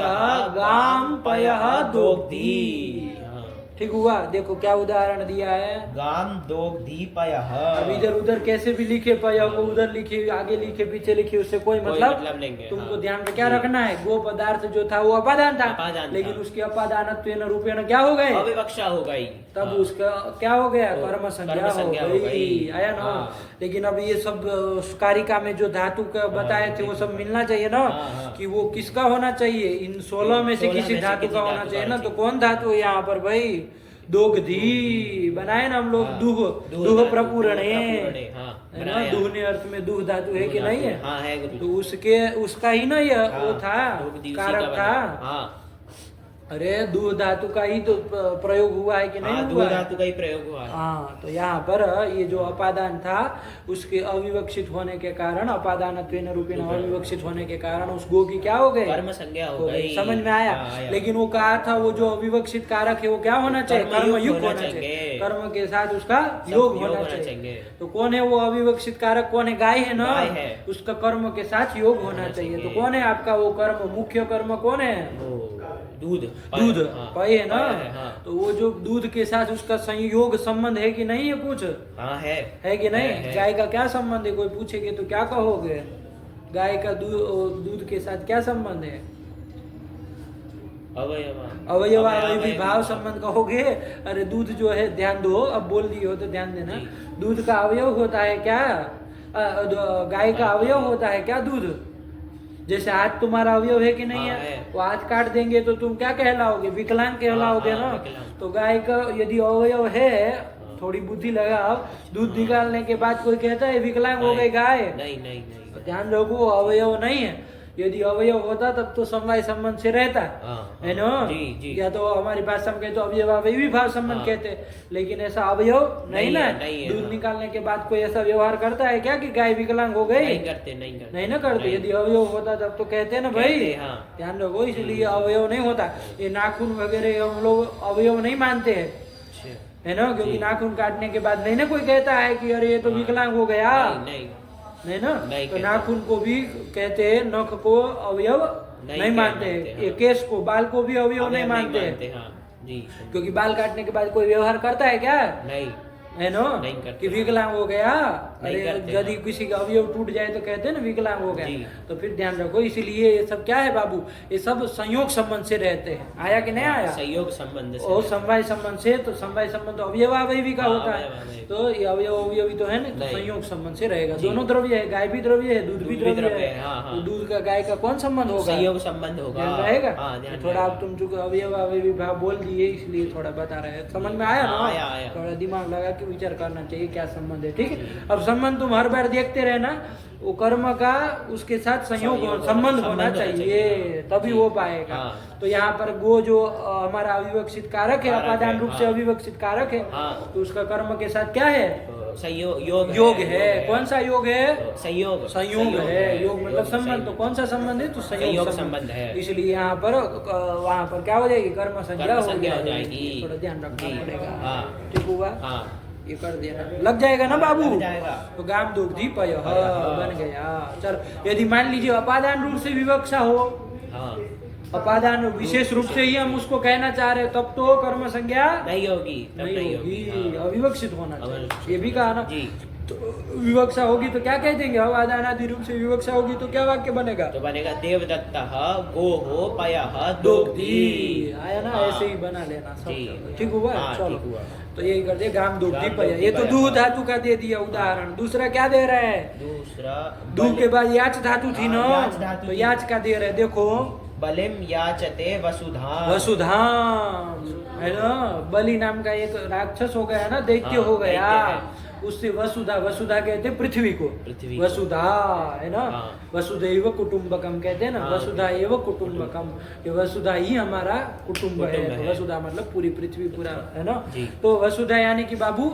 गाम पयः दोग्धी। ठीक हुआ। देखो क्या उदाहरण दिया है, गाम दोग्धीपयः। अब इधर उधर कैसे भी लिखे पय को उधर लिखे आगे लिखे पीछे लिखे उससे कोई मतलब नहीं है। तुमको हाँ। ध्यान में क्या रखना है, गो पदार्थ जो था वो अपादान अपादान था, था। लेकिन उसके अपादानत्वेन रूपेण क्या हो गए, अविवक्षा हो गई। तब हाँ। उसका क्या हो गया, तो कर्म संज्ञा कर्म संज्ञा हो हो गई, गई। आया ना। हाँ। लेकिन अब ये सब कारिका में जो धातु का बताए थे वो सब मिलना चाहिए ना, हाँ। कि वो किसका होना चाहिए, इन 16 में से 16 किसी में से धातु किसी का होना धातु चाहिए का ना। तो होना कौन धातु है यहाँ पर भाई, दोग्धी बनाए ना हम लोग, हाँ। दुह दुह दुह धातु, प्रपूरणे, प्रपूरणे, हाँ, है ना, बनाया। दुहने अर्थ में दुह धातु है कि दुह नहीं धातु, है, हाँ है गुरु। तो उसके उसका ही ना ये वो था, दोग्धी उसी का कारक बना। था। हाँ। अरे दुह धातु का ही तो प्रयोग हुआ है कि नहीं हाँ, हुआ दो है? धातु का ही प्रयोग हुआ है। हाँ, तो यहाँ पर ये जो अपादान था उसके अविवक्षित होने के कारण, अपादानत्वेन रूपेण अविवक्षित होने के कारण उस गो की क्या हो गए, कर्म संज्ञा हो गई। समझ में आया। हाँ, आया। लेकिन वो कहा था वो जो अविवक्षित कारक है वो क्या होना चाहिए, कर्मयुक्त कर्मयुक्त होना होना चाहिए, चाहिए। कर्म के साथ उसका सब योग योग होना होना चाहिए। चाहिए। तो कौन है वो अविवक्षित कारक, कौन है, गाय है ना, गाय है। उसका कर्म के साथ योग होना चाहिए। तो कौन है आपका वो कर्म, मुख्य कर्म कौन है, वो दूध। दूध, हाँ। पय है ना। हाँ। तो वो जो दूध के साथ उसका संयोग संबंध है कि नहीं है, कुछ हाँ है। है कि नहीं, है। गाय का क्या संबंध है, कोई पूछेगे तो क्या कहोगे, गाय का दूध के साथ क्या संबंध है, अवयवी भाव संबंध कहोगे। अरे दूध जो है, ध्यान दो, अब बोल दिए हो तो ध्यान देना, दूध का अवयव होता है क्या, गाय का अवयव होता है क्या दूध, जैसे हाथ तुम्हारा अवयव है कि नहीं हाँ, है, है। वो हाथ काट देंगे तो तुम क्या कहलाओगे, विकलांग कहलाओगे हाँ, ना। विकलांग। तो गाय का यदि अवयव है, थोड़ी बुद्धि लगाओ, दूध निकालने के बाद कोई कहता है विकलांग हो गई गाय, नहीं नहीं नहीं। तो ध्यान रखो अवयव नहीं है। यदि अवयव होता तब तो समवाय संबंध से रहता, हाँ, है ना। जी, जी। या तो हमारी भाषा में कहते तो अवयवावयवी भाव संबंध हाँ। कहते, लेकिन ऐसा अवयव नहीं ना। नहीं है, दूध हाँ। निकालने के बाद कोई ऐसा व्यवहार करता है क्या कि गाय विकलांग हो गई, नहीं करते, नहीं करते। नहीं ना करते। नहीं। यदि अवयव होता तब तो कहते ना भाई, कहते, हाँ। ध्यान रखो, इसलिए अवयव नहीं होता। ये नाखून वगैरह हम लोग अवयव नहीं मानते हैं, अच्छा। है ना, क्योंकि जी। नाखून काटने के बाद नहीं ना कोई कहता है कि अरे ये तो हाँ। विकलांग हो गया, नहीं नहीं ना। नहीं तो कहते। नाखून को भी कहते हैं, नख को अवयव नहीं मानते हैं, मानते, ये हाँ। केश को, बाल को भी अवयव नहीं मानते हैं, हाँ जी। क्योंकि बाल काटने के बाद कोई व्यवहार करता है क्या, नहीं है ना, नहीं करते। कि विकलांग हो गया। नहीं अरे करते, यदि हाँ। किसी का अवयव टूट जाए तो कहते हैं ना विकलांग हो जी। गया। तो फिर ध्यान रखो, इसीलिए ये सब क्या है बाबू, ये सब संयोग संबंध से रहते हैं। आया कि नहीं आया, सहयोग संबंध से। और समवाय संबंध से, तो समवाय संबंध तो अवयवावयवी का हाँ, होता है, अवयवावयवी। तो ये अवयव अवयवी तो है ना, तो नहीं। संयोग संबंध से रहेगा। जी। दोनों द्रव्य है, गाय भी द्रव्य है, दूध भी द्रव्य है, है, हाँ, हाँ। तो दूध का गाय का कौन संबंध होगा, सहयोग संबंध होगा। ध्यान रहेगा। हाँ, ध्यान थोड़ा रहेगा। अब तुम जो अवयवावयवी भाव बोल दिए इसलिए थोड़ा बता रहे हैं, समझ में आया ना, हाँ, आया। थोड़ा दिमाग लगा के विचार करना चाहिए क्या संबंध है, ठीक है। अब संबंध तुम हर बार देखते रहना, वो कर्म का उसके साथ संयोग संबंध होना चाहिए, तभी हो पाएगा। हाँ। तो यहाँ पर गो जो हमारा अविवक्षित कारक है, कारक है, अपादान रूप से हाँ। अविवक्षित कारक है, हाँ। तो उसका कर्म के साथ क्या है, संयोग योग है। कौन सा योग है, संयोग संयोग है। योग मतलब संबंध, तो कौन सा संबंध है, तो संयोग संबंध है। इसलिए यहाँ पर वहाँ पर क्या हो जाएगी, कर्म संज्ञा हो संज्ञा हो जाएगी। थोड़ा ध्यान रखना जी। पड़ेगा, हाँ। ठीक हुआ। हाँ ये कर देना, लग जाएगा ना बाबू, लग जाएगा। तो गाम दुग्धी पय बन गया। चलो, यदि मान लीजिए अपादान रूप से विवक्षा हो, हाँ अपादान विशेष रूप से ही हम उसको कहना चाह रहे, तब तो कर्म संज्ञा नहीं होगी, तब नहीं होगी, हाँ। अविवक्षित होना चाहिए, अविवक्षित। ये भी कहा ना। जी। तो विवक्षा होगी तो क्या कह देंगे, अपादानादि रूप से विवक्षा होगी तो क्या वाक्य बनेगा, तो बनेगा देवदत्त गोः पयः दोग्धी। दोग्धी। आया ना, हाँ। ऐसे ही बना लेना सब। जी। ठीक हुआ, हाँ, चलो ठीक हुआ। तो यही कर दिया, गाम दोग्धी गाम पय। दोग्धी ये तो पय, दूह हाँ। धातु का दे दिया उदाहरण। दूसरा क्या दे रहा है, दूसरा दूह के बाद याच धातु थी ना, हाँ, याच धातु तो थी। याच का दे रहे, देखो बलिम याचते वसुधाम। वसुधाम, है ना, बलि नाम का एक राक्षस हो गया ना, दैत्य हाँ, हो गया, दैत्य उससे वसुधा, वसुधा कहते हैं पृथ्वी को, पृथ्वी वसुधा, है ना, हाँ। वसुधैव कुटुंबकम कहते हैं ना, हाँ। वसुधा एव कुटुंबकम, ये वसुधा ही हमारा कुटुंब है। कुटुंब तो है। वसुधा मतलब पूरी पृथ्वी, पूरा, है ना। जी। तो वसुधा यानी कि बाबू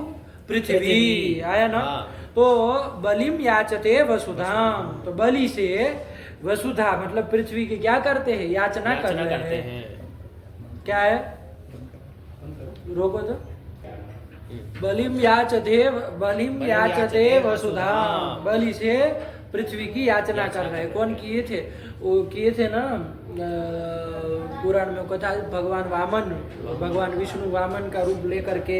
पृथ्वी, पृथ्वी। आया ना। हाँ। तो बलिम याचते वसुधाम, तो बलि से वसुधा मतलब पृथ्वी की क्या करते हैं, याचना कर रहे करते हैं। हैं। क्या है, रोको तो, बलिम याचते वसुधा, बलि से पृथ्वी की याचना कर रहे हैं। कौन किए थे? वो किए थे ना, पुराण में कथा, भगवान विष्णु वामन का रूप लेकर के,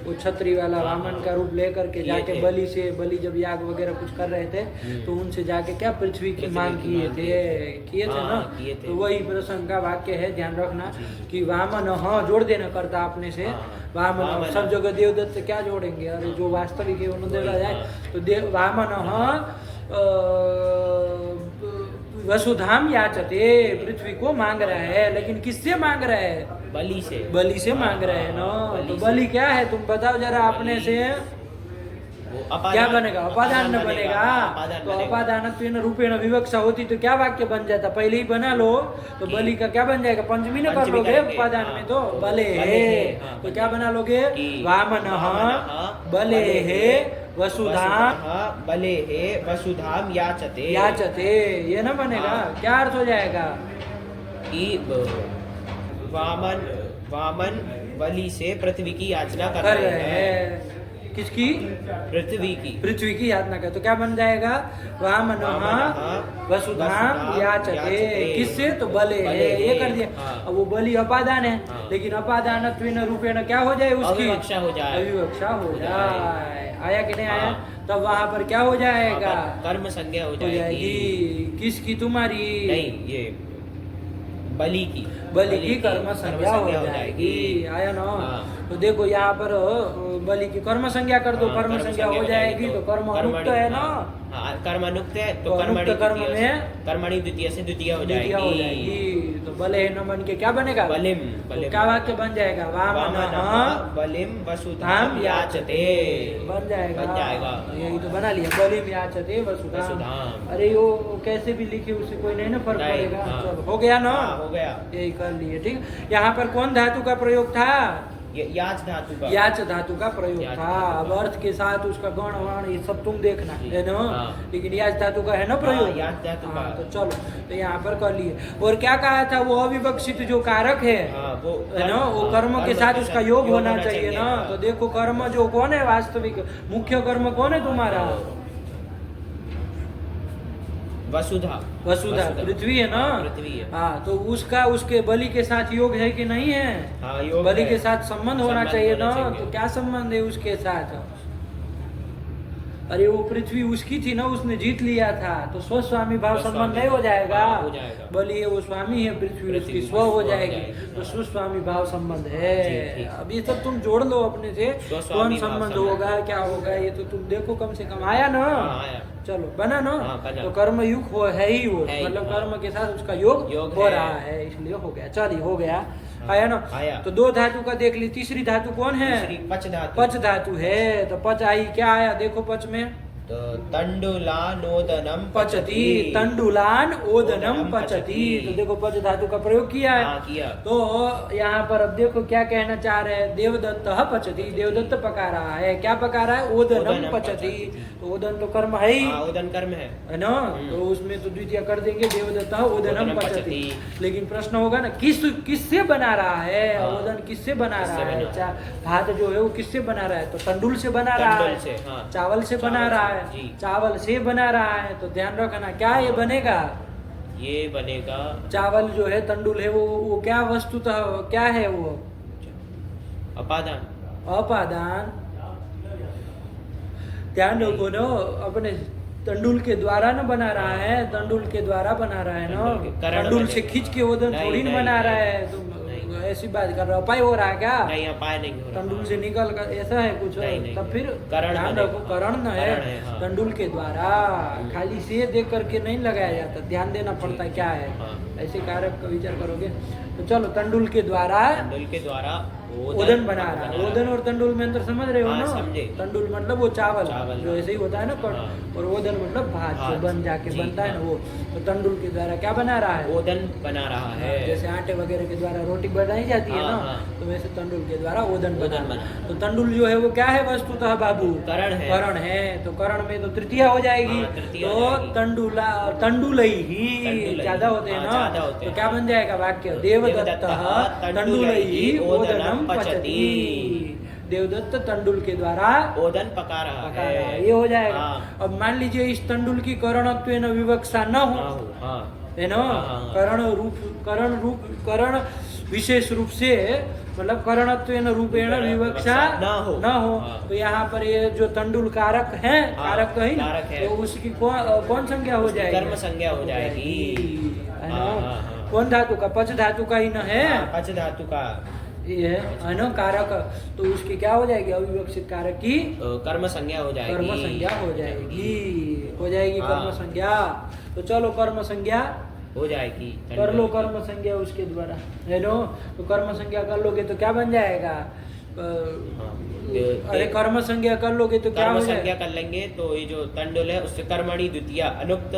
वो छतरी वाला वामन का रूप लेकर के जाके बलि जब याग वगैरह कुछ कर रहे थे तो उनसे जाके क्या पृथ्वी की मांग किए थे ना। तो वही प्रसंग का वाक्य है, ध्यान रखना कि वामन, हाँ जोड़ देना करता अपने से, वामन सब जगह देवदत्त से क्या जोड़ेंगे, अरे जो वास्तविक है उन्होंने देखा जाए तो वामन वसुधाम याचते, पृथ्वी को मांग रहा है, लेकिन किससे मांग रहा है? बलि से मांग रहे हैं ना। तो बलि क्या है तुम बताओ जरा अपने से, क्या बनेगा? अपादान बनेगा। तो अपादान रूपेण विवक्षा होती तो क्या वाक्य बन जाता? पहले ही बना लो तो बलि का क्या बन जाएगा? पंचमी न कर लोगे उपादान में तो बले है, तो क्या बना लोगे? वामन बले है वसुधाम, बले है वसुधाम याचते, ये ना बनेगा? क्या अर्थ हो जाएगा? कि वामन बलि से पृथ्वी की याचना कर रहे हैं। किसकी? पृथ्वी की याचना कर। तो क्या बन जाएगा? वामन वसुधाम याचते, किससे? तो बले है, ये कर दिया। अब वो बलि अपादान है, लेकिन अपादान रूपेण क्या हो जाए? उसकी अविवक्षा हो जाए। आया कि नहीं आया? तब वहां पर क्या हो जाएगा? कर्म संज्ञा हो जाएगी। किसकी? तुम्हारी नहीं, ये बलि की कर्म संज्ञा हो जाएगी। आया ना? तो देखो यहाँ पर बलि की कर्म संज्ञा कर दो, कर्म संज्ञा हो जाएगी तो कर्म अनुक्त है ना। कर्म अनुक्त है तो कर्म में कर्मणि द्वितीय से द्वितीय हो जाएगी। तो बले न बन के क्या बनेगा? बलिम। तो क्या वाक्य बन जाएगा? वामन बलिम वसुधाम याचते बन जाएगा। यही तो बना लिया, बलिम याचते वसुधाम। अरे वो कैसे भी लिखे उससे कोई नहीं ना फर्क पड़ेगा। चलो हो गया ना? हो गया, यही कर लिए। ठीक, यहाँ पर कौन धातु का प्रयोग था? याच धातु का प्रयोग था। अब अर्थ के साथ उसका गण वर्ण ये सब तुम देखना है ना। लेकिन याच धातु का है ना प्रयोग। याच धातु का। तो चलो, तो यहाँ पर कर लिए। और क्या कहा था? वो अविवक्षित जो कारक है ना, वो कर्म के साथ उसका योग होना चाहिए ना। तो देखो कर्म जो कौन है वास्तविक मुख्य कर्म कौन है तुम्हारा? वसुधा पृथ्वी है ना। हाँ, तो उसका उसके बलि के साथ योग है कि नहीं है? योग बलि के साथ संबंध होना चाहिए ना। तो क्या संबंध है उसके साथ? अरे वो पृथ्वी उसकी थी ना, उसने जीत लिया था, तो स्वस्वामी भाव संबंध नहीं हो जाएगा? बलि है वो स्वामी है, पृथ्वी उसकी स्व हो जाएगी, तो स्वस्वामी भाव संबंध है। अब ये सब तुम जोड़ लो अपने से, कौन संबंध होगा क्या होगा ये तो तुम देखो। कम से कम आया ना? चलो बना ना? तो कर्म युग हो है ही वो, मतलब कर्म के साथ उसका योग हो रहा है, इसलिए हो गया। चलिए हो गया, आया ना? तो दो धातु का देख ली। तीसरी धातु कौन है? पच धातु है। तो पच आई, क्या आया देखो पच में? तो तंडुलानोदनम पचती, तंडुलान ओदनम पचती। तो देखो पच धातु का प्रयोग किया है। तो यहाँ पर अब देखो क्या कहना चाह रहे हैं? देवदत्त पचती, देवदत्त पका रहा है। क्या पका रहा है? ओदनम पचती। तो ओदन तो कर्म है ही, ओदन कर्म है ना। तो उसमें तो द्वितीय कर देंगे, देवदत्त ओदनम पचती। लेकिन प्रश्न होगा ना, किससे बना रहा है? ओदन किससे बना रहा है? भात जो है वो किससे बना रहा है? तो तंडुल से बना रहा है, चावल से बना रहा है, चावल से बना रहा है। तो ध्यान रखना क्या ये बनेगा? ये बनेगा चावल जो है, तंडुल है, वो क्या वस्तुतः क्या है? वो अपादान। ध्यान रखो ना, अपने तंडुल के द्वारा न बना रहा है, तंडुल के द्वारा बना रहा है ना। तंडुल से खींच के ओदन थोड़ी न बना रहा है। तुम ऐसी बात कर रहे हो? अपाय हो रहा है क्या? नहीं, अपाय नहीं हो रहा। तंडुल से निकल कर ऐसा है कुछ? तब फिर ध्यान रखो, करण न है। तंडुल के द्वारा खाली से देख करके नहीं लगाया जाता, ध्यान देना पड़ता है क्या है। ऐसे कारक का विचार करोगे तो चलो, तंडुल के द्वारा ओदन बना रहा है। ओदन और तंडुल में अंतर समझ रहे हो ना? तंडुल मतलब वो चावल जो ऐसे ही होता है ना, और ओदन मतलब भात जो बन जाके बनता है ना वो। तो तंडुल के द्वारा क्या बना रहा है? ओदन बना रहा है। जैसे आटे वगैरह के द्वारा रोटी बनाई जाती है ना, तो वैसे तंडुल के द्वारा ओदन बना। तो तंडुल जो है वो क्या है वस्तुतः बाबू? करण है। तो करण में तो तृतीय हो जाएगी। तो तंडुलई ही ज्यादा होते हैं ना। तो क्या बन जाएगा वाक्य? देवदत्त तंडुलई ओदनम पचती। देवदत्त तंडुल के द्वारा ओदन पका रहा पका रहा है, है। ये हो जाएगा। हाँ। अब मान लीजिए इस तंडुल की करणत्वेन विवक्षा न हो, हाँ है ना, हाँ। करण विशेष रूप से मतलब करणत्वेन रूपेण विवक्षा न हो। न हो, हाँ। तो यहाँ पर ये जो तंडुल कारक है, हाँ, कारक तो ही ना, कारक है। तो उसकी कौन संज्ञा हो उसकी जाएगी? कर्म संज्ञा हो जाएगी। है हाँ, ना? हाँ, हाँ। कौन धातु का? पच धातु का ही न है, हाँ, पच धातु का ये है ना कारक, तो उसकी क्या हो जाएगी? अविवक्षित कारक की कर्म संज्ञा हो जाएगी। कर्म संज्ञा हो जाएगी हाँ। कर्म संज्ञा। तो चलो कर्म संज्ञा हो जाएगी। कर लो, कर्म संज्ञा उसके द्वारा, है नो। तो कर्म संज्ञा कर लोगे तो क्या बन जाएगा? अरे कर्म संज्ञा कर लोगे तो क्या कर्म हो संज्ञा जाएगा? कर लेंगे तो ये जो तंडुल है उससे कर्मणि द्वितीय अनुक्त,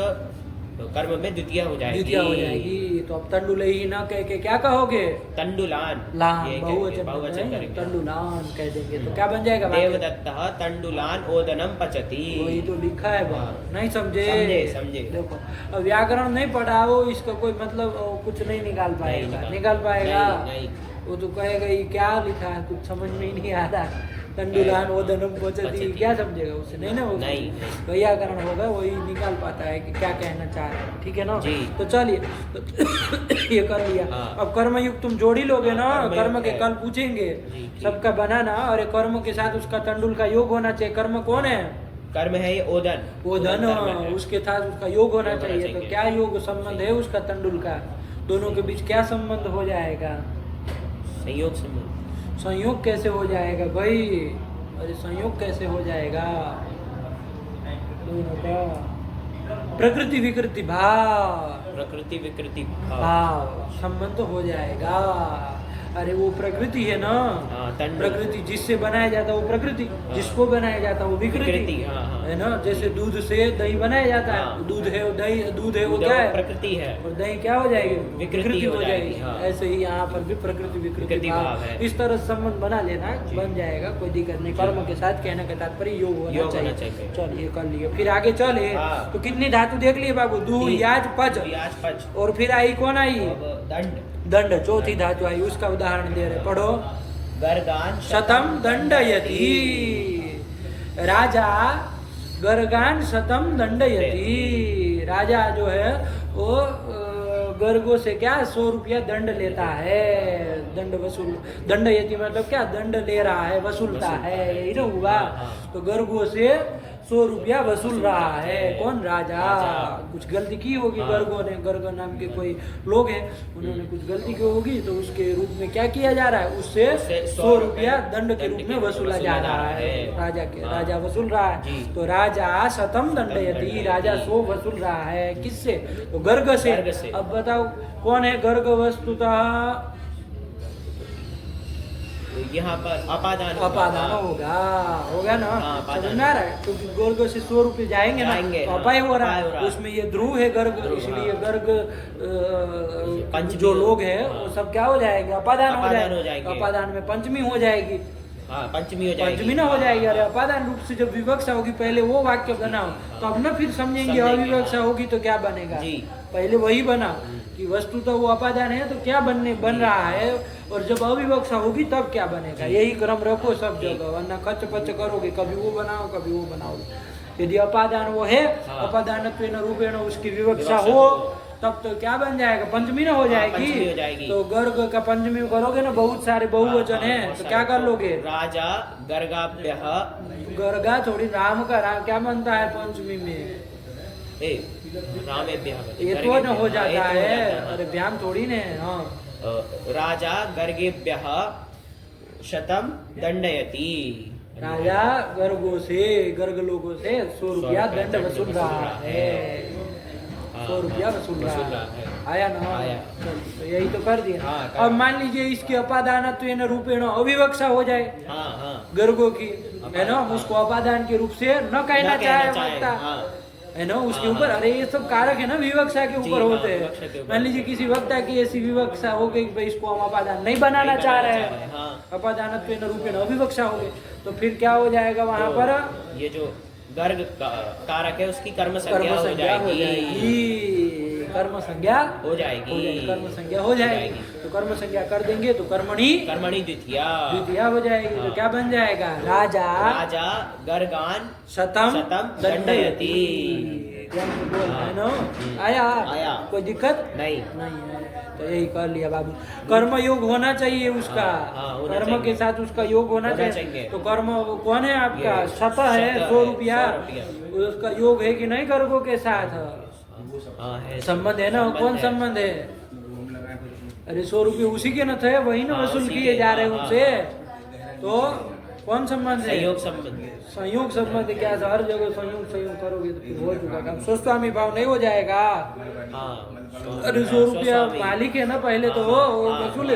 तो कर्म में द्वितीय हो जाएगी। द्वितीय हो जाएगी। तो अब तंडुल ही ना कह के क्या कहोगे? तंडुलान, लान, ये बहुवचन बहुवचन करेंगे। तंडुलान कह देंगे तो क्या बन जाएगा? देवदत्तः तंडुलान ओदनम पचति। वही तो लिखा है हाँ। नहीं समझे? समझे। देखो, अब व्याकरण नहीं पढ़ा वो, इसका कोई मतलब कुछ नहीं निकाल पाएगा। निकाल पाएगा? नहीं। वो तो कहेगा ये क्या लिखा है, कुछ समझ में ही नहीं आ रहा। तंडुलान ओदनम पचति, क्या समझेगा उससे? नहीं ना, वो नहीं। व्याकरण होगा वही निकाल पाता है कि क्या कहना चाह रहे हैं, ठीक है ना? जी। तो चलिए, तो ये कर लिया। हाँ। अब कर्मयुक्त तुम जोड़ी लोगे ना, हाँ, कर्मयुक्त कर्म के है। कल पूछेंगे जी, ठीक। सबका बनाना, और ये कर्म के साथ उसका तंडुल का योग होना चाहिए। कर्म कौन है? कर्म है ये ओदन। वो धन, कर्म है। उसके साथ उसका योग होना योग होना चाहिए। तो चाहिए। क्या योग संबंध है उसका तंडुल का? दोनों के बीच क्या संबंध हो जाएगा? संयोग संबंध। संयोग कैसे हो जाएगा भाई? अरे संयोग कैसे हो जाएगा दोनों का? प्रकृति विकृति भाव, प्रकृति विकृति भाव संबंध हो जाएगा। अरे वो प्रकृति है ना, हाँ, तंडुल। प्रकृति जिससे बनाया जाता है वो प्रकृति, हाँ। जिसको बनाया जाता है वो विकृति, विकृति, हाँ, हाँ। है ना। जैसे दूध से दही बनाया जाता है, हाँ। दूध है वो दही, दूध है वो दूध क्या वो है? प्रकृति है। और दही क्या हो जाएगी? विकृति हो जाएगी, जाएगी। हाँ। ऐसे ही यहाँ पर भी प्रकृति विकृति विकृति भाव भाव है। इस तरह से संबंध बना लेना, जी। बन जाएगा, कोई दिक्कत नहीं। कर्म के साथ कहने का तात्पर्य योग योग होना होना चाहिए। चाहिए। चलिए कर लिए, फिर आगे चले। हाँ। तो कितनी धातु देख लिए बाबू? दू, तीन। याज, पच, याज, पच। और फिर आई कौन आई? अब दंड। दंड, चौथी धातु आई। उसका उदाहरण दे रहे, पढ़ो। गर्गान शतम दंडयति, राजा गर्गान शतम दंडयति। राजा जो है वो गर्गों से क्या 100 रुपया दंड लेता है, दंड वसूल। दंडयति मतलब क्या? दंड ले रहा है, वसूलता है, यही ना हुआ। हाँ। तो गर्गों से 100 रुपया वसूल रहा है। कौन? राजा। कुछ गलती की होगी हाँ। गर्गों ने, गर्ग नाम के कोई लोग हैं, उन्होंने कुछ गलती की होगी, तो उसके रूप में क्या किया जा रहा है? उससे 100 रुपया दंड के रूप में वसूला जा रहा है। राजा के, हाँ। राजा वसूल रहा है। जी। तो राजा शतम दंडयति, राजा 100 वसूल रहा है। किससे? तो गर्ग से। गर्ग से। अब बताओ कौन है गर्ग? वस्तुतः यहाँ पर अपादान अपादान होगा ना? हाँ, अपादान। समझ में आ रहा है? क्योंकि गर्ग से 100 रुपये जाएंगे ना, जाएंगे, तो हाँ, अपाय हो रहा अपाय हो है। रहा है। उसमें ये ध्रुव है गर्ग, ध्रुव, इसलिए हाँ। गर्ग पंचमी जो लोग हैं हाँ। वो सब क्या हो जाएंगे? अपादान हो अपादान हो जाएंगे। जाएंगे। अपादान में पंचमी हो जाएगी, हाँ, पंचमी हो जाएगी। पंचमी ना हो जाएगी। अरे अपादान रूप से जब विवक्षा होगी, पहले वो वाक्य बनाओ, तो अब ना फिर समझेंगे समझेंगे, अविवक्षा हाँ। होगी तो क्या बनेगा। जी। पहले वही बना कि वस्तु तो वो अपादान है, तो क्या बन रहा है, और जब अविवक्षा होगी तब क्या बनेगा। यही क्रम रखो सब जगह, वरना खच पच करोगे, कभी वो बनाओ कभी वो बनाओ। यदि अपादान वो है, हाँ। अपादानत्वेन रूपेण उसकी विवक्षा विवक्षा हो, हो। तब तो क्या बन जाएगा? पंचमी ना हो पंचमी हो जाएगी। जाएगी। तो गर्ग का पंचमी करोगे ना, बहुत सारे बहुवचन है, बहुत तो सारे। क्या कर लोगे? राजा गर्गाभ्यः गर्गा थोड़ी राम का, राम क्या बनता है पंचमी में? रामेभ्यः ये तो न हो जाता ये तो है। हो जाता अरे व्याम थोड़ी ने। हाँ, राजा गर्गेभ्यः शतम दंडयति। राजा गर्गों से, गर्ग लोगों से 100 रुपया दंड वसूल रहा है। 100 रुपया वसूल रहा है। आया ना? आया। तो यही तो कर दिया। हाँ, कर अब मान लीजिए इसकी अपादानत्वेन रूपेण अविवक्षा हो जाए हाँ, हाँ। गर्गों की, है ना, उसको अपादान के रूप से न कहना चाहे वक्ता, हाँ। है ना, उसके हाँ, ऊपर। हाँ। अरे ये सब कारक है ना, विवक्षा के जी, ऊपर हाँ, होते विवक्षा के हैं। ऊपर। मान लीजिए किसी वक्ता की ऐसी विवक्षा हो गई कि भाई इसको हम अपादान नहीं बनाना नहीं चाह बनाना रहे चाह रहे हैं, हैं, हाँ। अपादानत्वेन रूपेण अविवक्षा हो गई, तो फिर क्या हो जाएगा वहां पर? ये जो गर्ग कारक है उसकी कर्म संज्ञा कर्म हो संज्ञा हो जाएगी। जाएगी। कर्म संज्ञा हो जाएगी। कर्म संज्ञा हो जाएगी। तो कर्म संज्ञा कर देंगे तो कर्मणि द्वितीया द्वितीया हो जाएगी। तो क्या बन जाएगा? राजा राजा गर्गान शतम दंडयति। है ना? आया कोई दिक्कत नहीं है। तो यही कर लिया बाबू। कर्म योग होना चाहिए उसका, कर्म के साथ उसका योग होना चाहिए। तो कर्म कौन है आपका? शत है, 100 रुपया। उसका योग है कि नहीं कर्मों के साथ? संबंध है ना? कौन संबंध है? अरे 100 रुपये उसी के न थे, वही ना वसूल किए जा रहे उनसे। तो कौन संबंध है? संयोग संबंध। क्या हर जगह संयोग करोगे तो फिर हो चुका काम। स्वस्वामी भाव नहीं हो जाएगा। अरे 100 रुपया मालिक है ना पहले, तो वो वसूल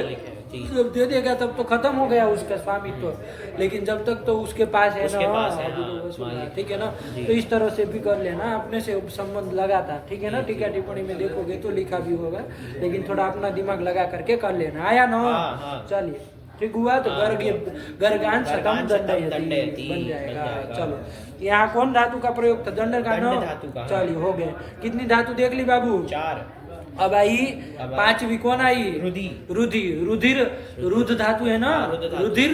जब दे देगा तब तो खत्म हो गया उसका स्वामित्व। लेकिन जब तक तो उसके पास है ना, अभी तो वसूल है। ठीक है ना? तो इस तरह से भी कर लेना, अपने से उपसंबंध लगाता। ठीक है ना? टीका टिप्पणी में देखोगे तो लिखा भी होगा, लेकिन थोड़ा अपना दिमाग लगा करके कर लेना। आया ना? चलिए ठीक हुआ। तो गर्गान शतम दंडयति बन जाएगा। चलो, यहाँ कौन धातु का प्रयोग था? दंड का ना। चलिए हो गए। कितनी धातु देख ली बाबू? 4। अब आई 5वीं कौन आई? रुधिर रुद्ध धातु है ना? रुधिर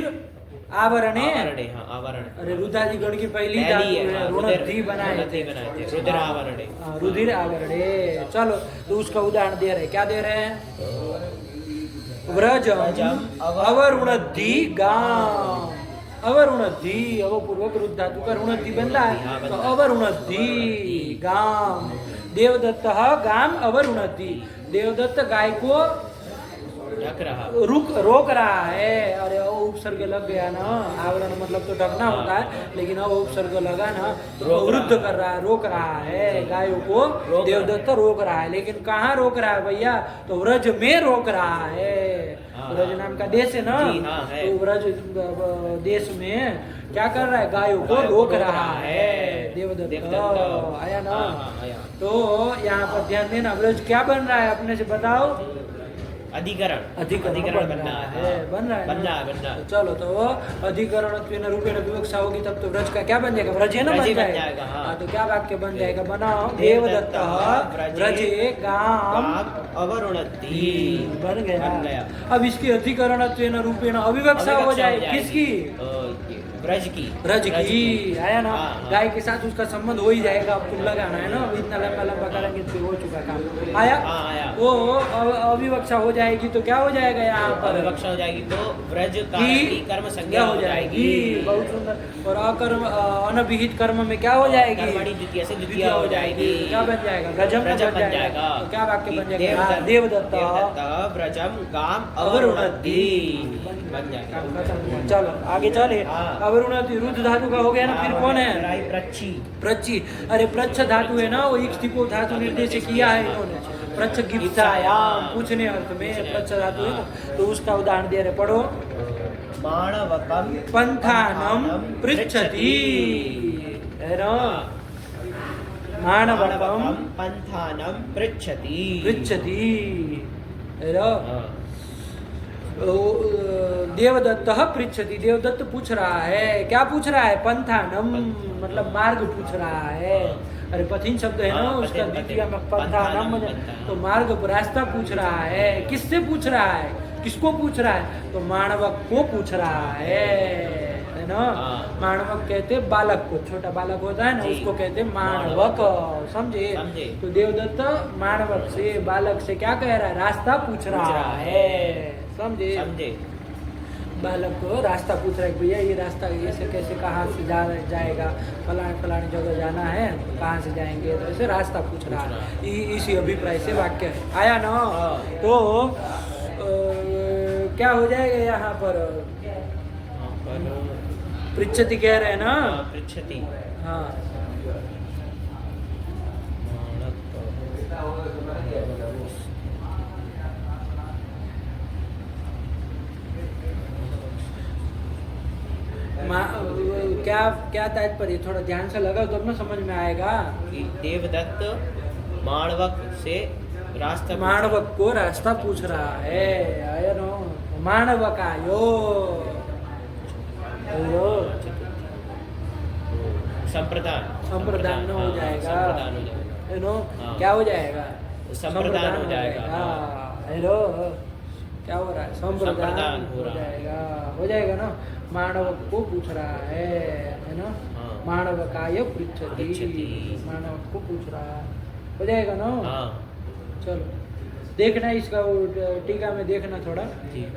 आवरणे। अरे रुद्रादि गण की पहली धातु है, रुणद्धि बनाए थे। रुधिर आवरणे। चलो, तो उसका उदाहरण दे रहे, क्या दे रहे हैं? व्रजम अवरुणद्धि गाम। अवरुणद्धि अवपूर्वक रुद्ध धातु का रुणद्धि बन रहा है। तो अवरुणद्धि गाम। देवदत्त गाम अवरुणद्धि। देवदत्त गाय को रोक रहा है। अरे उपसर्ग लग गया ना। आवरण मतलब तो ढकना होता है, लेकिन अब उपसर्ग लगा ना तो अवरुद्ध कर रहा है, रोक रहा है। गायों को देवदत्त रोक रहा है। लेकिन कहाँ रोक रहा है भैया? तो व्रज में रोक रहा है। व्रज नाम का देश है ना, तो व्रज देश में क्या कर रहा है? गायों को रोक रहा है देवदत्त। आया ना? तो यहाँ पर ध्यान देना, व्रज क्या बन रहा है अपने से बताओ? अधिकरण बन रहा है। तो चलो, तो अधिकरण रूपेण विवक्षा होगी तब तो व्रज का क्या बन जाएगा? व्रज ना बन जाएगा। तो क्या वाक्य बन जाएगा? बनाओ। देवदत्त व्रजे गाम अवरुणद्धि बन गया। अब इसकी अधिकरण रूपेण अविवक्षा हो जाए किसकी? व्रज की। आया ना? गाय के साथ उसका संबंध हो ही जाएगा। अब तुम लगाना है ना, इतना लंबा करेंगे तो हो चुका काम। आया? वो अविवक्षा हो जाएगी तो क्या हो जाएगा? यहाँ पर अविवक्षा हो जाएगी तो व्रज की कर्म संज्ञा हो जाएगी। बहुत सुंदर। और अकर्म अनभिहित कर्म में क्या हो जाएगी? कर्मणि द्वितीय से द्वितीया हो जाएगी। क्या बन जाएगा? व्रजम बन जाएगा। तो क्या वाक्य बन जाएगा? देवदत्त व्रजम गाम अवरुणद्धि बन जाएगा। चलो आगे चले। अवरुणद्धि रुद्ध धातु का हो गया ना। फिर कौन है? प्रच्छि। अरे प्रच्छ धातु है ना, वो इक्ष्टिपो धातु निर्देश किया है इन्होंने। प्रच्छ गिप्सायाम, पूछने अर्थ में प्रच्छ धातु है ना। तो उसका उदाहरण दे रहे, पढ़ो। माणवकम पंथानम पृच्छति, है ना? माणवकम पंथानम पृच्छति, है ना? देवदत्त पृच्छति। देवदत्त पूछ रहा है। क्या पूछ रहा है? पंथानम मतलब मार्ग पूछ रहा है। अरे पथिन शब्द है ना उसका द्वितीय में पंथानम, तो मार्ग रास्ता पूछ रहा है। किससे पूछ रहा है? किसको पूछ रहा है? तो माणवक को पूछ रहा है ना? माणवक कहते बालक को, छोटा बालक होता है ना, उसको कहते माणवक। समझे? तो देवदत्त माणवक से, बालक से क्या कह रहा है? रास्ता पूछ रहा है। समझे? बालक को रास्ता पूछ रहा है, भैया ये रास्ता ऐसे कैसे, कहाँ से जाएगा? फलाने जगह जाना है, कहाँ से जाएंगे? तो ऐसे रास्ता पूछ रहा है। इसी अभिप्राय से वाक्य है। आया ना? तो क्या हो जाएगा यहाँ पर? पृच्छति कह रहे हैं ना? पृच्छति। हाँ, क्या तात्पर्य? थोड़ा ध्यान से लगाओ तब ना समझ में आएगा। देवदत्त माणवक से रास्ता, माणवक को रास्ता पूछ रहा है। आया नो? माणवकायो संप्रदान न हो जाएगा। नो क्या हो जाएगा? संप्रदान हो जाएगा। हेलो, क्या हो रहा है? संप्रदान हो रहा जाएगा, हो जाएगा ना। मानव को पूछ रहा है ना। हाँ। मानव काय पृच्छति, पृच्छति। मानव को पूछ रहा है, हो जाएगा ना। हाँ चलो देखना इसका वो टीका में देखना थोड़ा जी।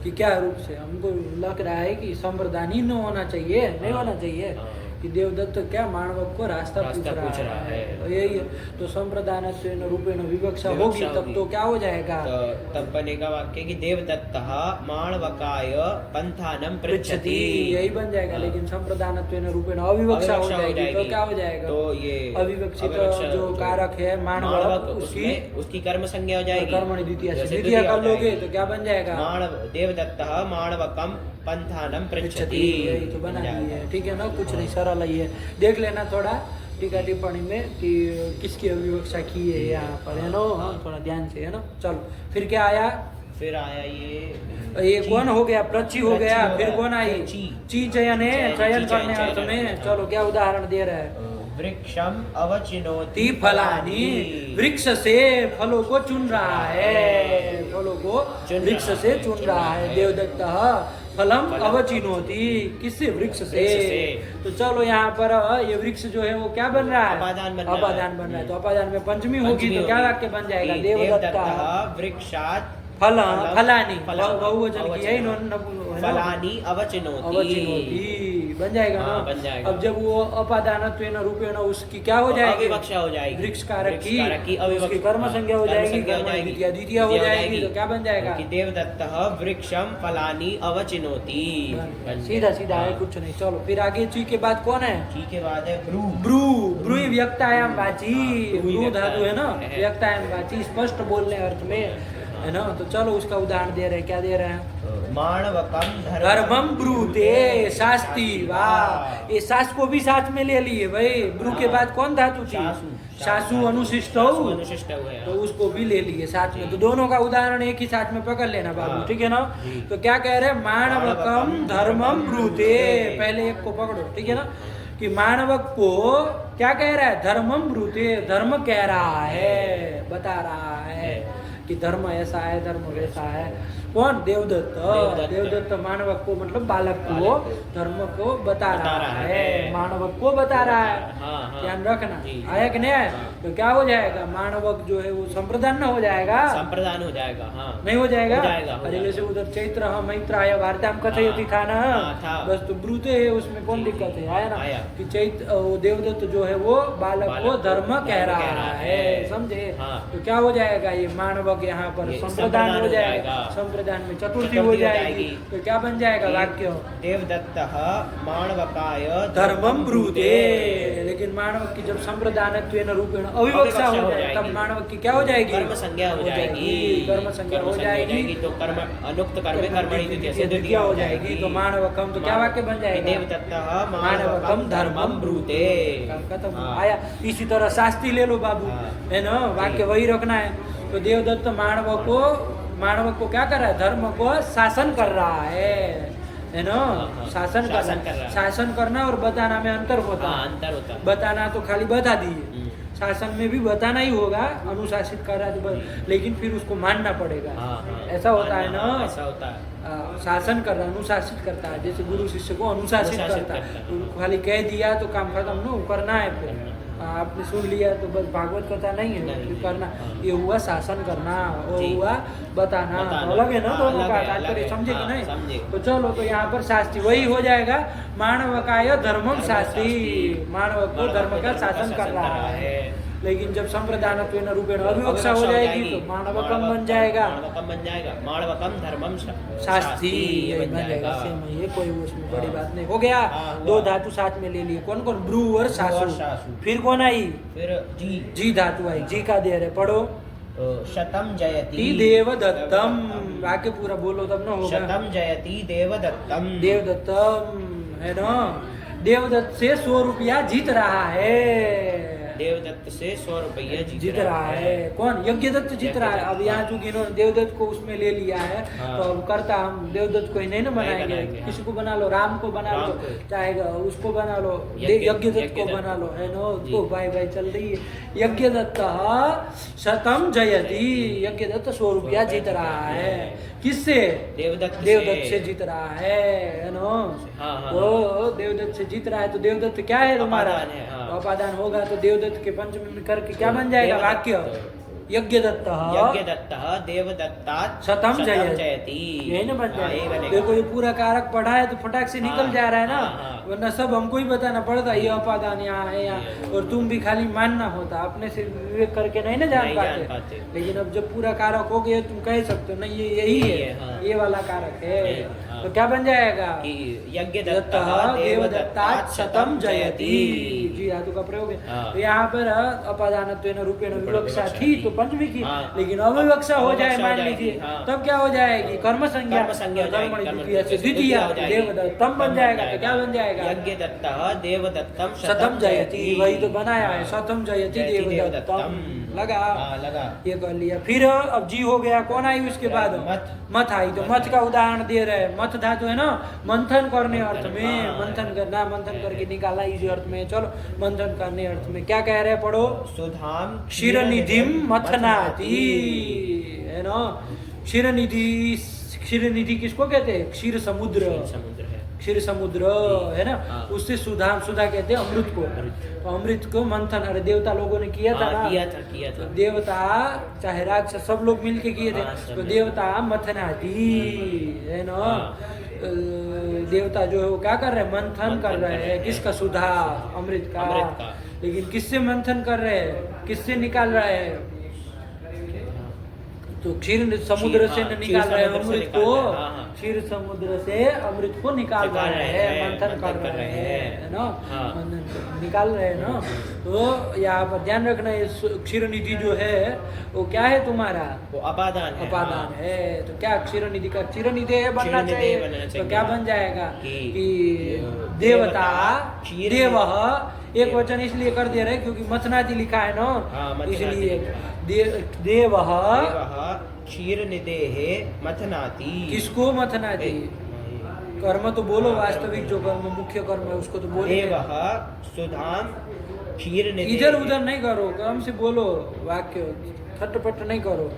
कि क्या रूप से हमको लग रहा है कि संप्रदान ही न होना चाहिए, नहीं होना चाहिए हाँ। कि देवदत्त क्या मानव को रास्ता पूछ रहा है। तो यही है, तो संप्रदान रूपेण विवक्षा होगी, तब तो क्या हो जाएगा? तो तब बनेगा वाक्य कि देवदत्तः माणवकाय पंथानम पृच्छति, यही बन जाएगा। लेकिन संप्रदान रूपेण अविवक्षा हो जाएगी, तो क्या हो जाएगा? तो ये अविवक्षित जो कारक है मानवक, उसकी कर्म संज्ञा हो जाएगी। कर्मणि द्वितीया कर लोगे तो क्या बन जाएगा? मानव देवदत्तः माणवकम पंथानम पृच्छति, यही तो बना दी है। ठीक है ना, कुछ नहीं, सरल ही है। देख लेना थोड़ा टीका टिप्पणी में कि किसकी अविवक्षा की है यहाँ पर, है ना। हाँ, थोड़ा ध्यान से, है ना। चलो फिर क्या आया? फिर आया ये कौन हो गया? प्रची हो गया। फिर कौन आई? ची चयन है, चयन करने अर्थ में। चलो क्या उदाहरण दे रहा है? वृक्षम अवचिनोति फलानी, वृक्ष से फलों को चुन रहा है, फलों को वृक्ष से चुन रहा है। देवदत्त फलम अवचिनोति, किससे? वृक्ष से। तो चलो यहाँ पर ये वृक्ष जो है वो क्या बन रहा है? अपादान बन रहा है। तो अपादान में पंचमी होगी, तो क्या वाक्य बन जाएगा? देवदत्तः वृक्षात् फलानी, बहुवचन की है, फलानी अवचिनोति बन जाएगा ना। बन जाएगा। अब जब वो अपादानत्वेन रूपेण उसकी क्या हो जाएगी? अविवक्षा हो जाएगी। वृक्ष कारक की उसकी कर्म संज्ञा हो जाएगी, द्वितीया हो जाएगी, तो क्या बन जाएगा? कि देवदत्तः वृक्षम फलानी अवचिनोति। सीधा सीधा है, कुछ नहीं। चलो फिर आगे ची के बाद कौन है? ची के बाद है ब्रू। ब्रू व्यक्तायाम वाची, ब्रू धातु है ना, व्यक्तायाम वाची, स्पष्ट बोलने अर्थ में, है ना। तो चलो उसका उदाहरण दे रहे हैं। क्या दे रहे हैं? माणवकम धर्मम ब्रूते शास्ति। वाह, ये सास को भी साथ में ले लिए भाई। ब्रू के बाद कौन धातु थी? शासु अनुशिष्ट है, तो उसको भी ले लिए साथ में। तो दोनों का उदाहरण एक ही साथ में पकड़ लेना बाबू, ठीक है ना। तो क्या कह रहे हैं? माणवकम धर्मम ब्रूते, पहले एक को पकड़ो, ठीक है ना। कि मानवक को क्या कह रहा है? धर्मम ब्रूते, धर्म कह रहा है, बता रहा है कि धर्म ऐसा है, धर्म वैसा है। कौन? देवदत्त मानवक को मतलब बालक को धर्म को बता रहा है, मानवक को बता रहा है। ध्यान रखना, आया कि नहीं आया? तो क्या हो जाएगा? मानवक जो है वो संप्रदान न हो जाएगा, संप्रदान हो जाएगा। नहीं हो जाएगा। अरे जैसे उधर चैत्र मैत्राय वार्ताम कथयति था ना, बस तो ब्रूते है, उसमें कौन दिक्कत है? आया ना कि देवदत्त जो है वो बालक को धर्म कह रहा है, समझे। तो क्या हो जाएगा? ये मानवक यहाँ पर संप्रदान हो जाएगा, संप्रदान में चतुर्थी हो जाएगी। तो क्या बन जाएगा वाक्य? देवदत्तः माणवकाय धर्मम ब्रूते। लेकिन मानवक की जब संप्रदानत्वेन रूपेण अविवक्षा हो जाए, तब मानवक की क्या हो जाएगी? कर्म संज्ञा हो जाएगी। कर्म संज्ञा हो जाएगी, तो कर्म अनुक्त कर्म कर्मणि द्वितीया हो जाएगी। तो मानवकम, तो क्या वाक्य बन जाएगा? देवदत्तः मानवकम धर्मम ब्रूते। खत्म आया। इसी तरह शास्त्री ले लो बाबू, है ना, वाक्य वही रखना है। तो देवदत्त मानव को क्या कर रहा है? धर्म को शासन कर रहा है ना। शासन करना और बताना में अंतर होता है। बताना तो खाली बता दिए, शासन में भी बताना ही होगा। अनुशासित कर रहा है तो लेकिन फिर उसको मानना पड़ेगा। ऐसा होता है ना, ऐसा होता है। शासन कर रहा, अनुशासित करता है। जैसे गुरु शिष्य को अनुशासित करता है, खाली कह दिया तो काम खत्म, न करना है। फिर आपने सुन लिया तो बस भागवत कथा नहीं है, फिर करना। ये हुआ शासन करना और हुआ बताना, अलग है ना दोनों का तात्पर्य, समझे कि नहीं? तो चलो, तो यहाँ पर शास्त्री वही हो जाएगा। मानवकाय धर्मम शास्त्री, मानव को धर्म का शासन कर रहा है। लेकिन जब संप्रदानत्वेन रूपेण अविवक्षा हो जाएगी तो मानवकम बन जाएगा। मानवकम धर्मम शास्त्री बन जाएगा। ये कोई उसमें बड़ी बात नहीं। हो गया, दो धातु साथ में ले लिए। कौन कौन? ब्रू और सासु। फिर कौन आई? फिर जी धातु आई। जी का दे रहे, पढ़ो। शतम जयति देवदत्तम। वाक्य पूरा बोलो तब ना होगा। शतम जयति देवदत्तम। देवदत्तम है ना। देवदत्त से 100 रुपया जीत रहा है देवदत्त से 100 रुपया जीत रहा है। कौन? यज्ञदत्त जीत रहा है। अब यहाँ चूंकि इन्होंने देवदत्त को उसमें ले लिया है, हाँ। तो अब करता हम देवदत्त को ही नहीं ना बनाएंगे, किसी को बना लो, राम को बना लो, चाहे उसको बना लो, यज्ञदत्त को बना लो, है नो। तो भाई भाई चल रही है। यज्ञदत्त शतम जयति, यज्ञदत्त 100 रुपया जीत रहा है। किससे? देवदत्त से जीत रहा है नो। तो देवदत्त से जीत रहा है, तो देवदत्त क्या है तुम्हारा? अपादान होगा तो देवदत्त के पंचमी में करके क्या बन जाएगा वाक्य? यज्ञदत्त देवदत्तात् शतम जयति, यही ना बन जाएगा। देखो ये पूरा कारक पढ़ा है तो फटाक से निकल जा रहा है ना, वरना सब हमको ही बताना पड़ता ये अपादान यहाँ है यहाँ, और तुम भी खाली मानना होता, अपने से विवेक करके नहीं ना जान पाते। लेकिन अब जब पूरा कारक हो गया तुम कह सकते हो नहीं ये यही है, ये वाला कारक है, तो क्या बन जाएगा? यज्ञदत्त देवदत्तात् शतम जयति। जी धातु का प्रयोग है। तो यहाँ पर अपादानत्वेन रूपेण विवक्षा थी तो पंचमी की, लेकिन अविवक्षा हो जाए मान लीजिए, तब क्या हो जाएगी? कर्म संज्ञा, कर्मणि द्वितीया से द्वितीया देवदत्तम बन जाएगा। तो क्या बन जाएगा? यज्ञदत्त देवदत्तम शतम जयति, वही तो बनाया है, शतम जयति देवदत्तम। लगा ये कर लिया। फिर अब जी हो गया, कौन आई उसके बाद? मथ आई। तो मथ का उदाहरण दे रहे हैं। मथ धातु है ना मंथन करने अर्थ में, मंथन करना, मंथन करके निकाला इसी अर्थ में। चलो मंथन करने अर्थ में क्या कह रहे हैं? पढ़ो। सुधाम क्षीरनिधिम मथनाति, है ना। क्षीरनिधि, क्षीरनिधि किसको कहते हैं? क्षीर समुद्र, क्षीर समुद्र है ना, उससे सुधा, सुधा कहते हैं अमृत को। तो अमृत को मंथन, अरे देवता लोगों ने किया था ना, किया था। तो देवता चाहे राक्षस सब लोग मिलके किए थे, तो देवता मथनाति है ना। देवता जो है वो क्या कर रहे हैं? मंथन कर रहे हैं। किसका? सुधा, अमृत का। लेकिन किससे मंथन कर रहे हैं? किससे निकाल रहे हैं? तो क्षीर समुद्र से निकाल रहे हैं अमृत को, क्षीर समुद्र से अमृत को निकाल रहे हैं, मंथन कर रहे हैं ना, निकाल रहे हैं ना। तो यहाँ पर ध्यान रखना, ये क्षीर निधि जो है वो क्या है तुम्हारा? वो अपादान है। अपादान है। तो क्या क्षीर निधि का क्षीर निधि बनना चाहिए। तो क्या बन जाएगा कि देवता, देव, एक वचन इसलिए कर दे रहे क्योंकि मथनाति लिखा है ना, इसलिए देव क्षीर निदेः मथनाति। किसको मथनाति? कर्म तो बोलो, वास्तविक जो कर्म मुख्य कर्म है उसको तो बोलो। देव सुधाम क्षीर निदेः, इधर उधर नहीं करो, कर्म से बोलो वाक्य, खटपट नहीं करो।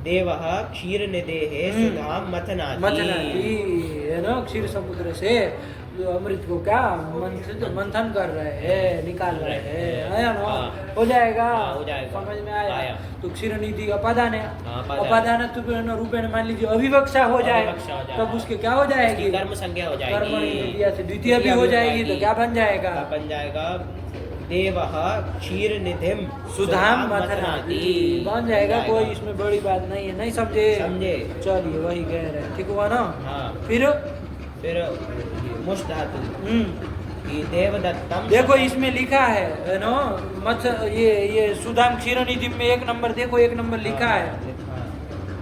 देव क्षीर निदेः सुधाम मथनाति, है ना। क्षीर समुद्र से अमृत को क्या मंथन कर रहे हैं, निकाल रहे हैं, आया ना। हो जाएगा, समझ में आया। तो क्षीर निधि अपादान है, अपादान रूपेण मान लीजिए अविवक्षा हो जाए, तब उसके क्या हो जाएगी? कर्म संज्ञा हो जाएगी, कर्मणि से द्वितीय भी हो जाएगी। तो क्या बन जाएगा? बन जाएगा देवः क्षीर निधिम सुधाम मथनाति बन जाएगा। कोई इसमें बड़ी बात नहीं है, नहीं समझे? चलिए वही कह रहे हैं, ठीक हुआ ना। फिर मुष् धातु, देवदत्तम। देखो इसमें लिखा है नो मथ, ये सुधाम क्षीर निधि में 1 नंबर देखो, 1 नंबर लिखा है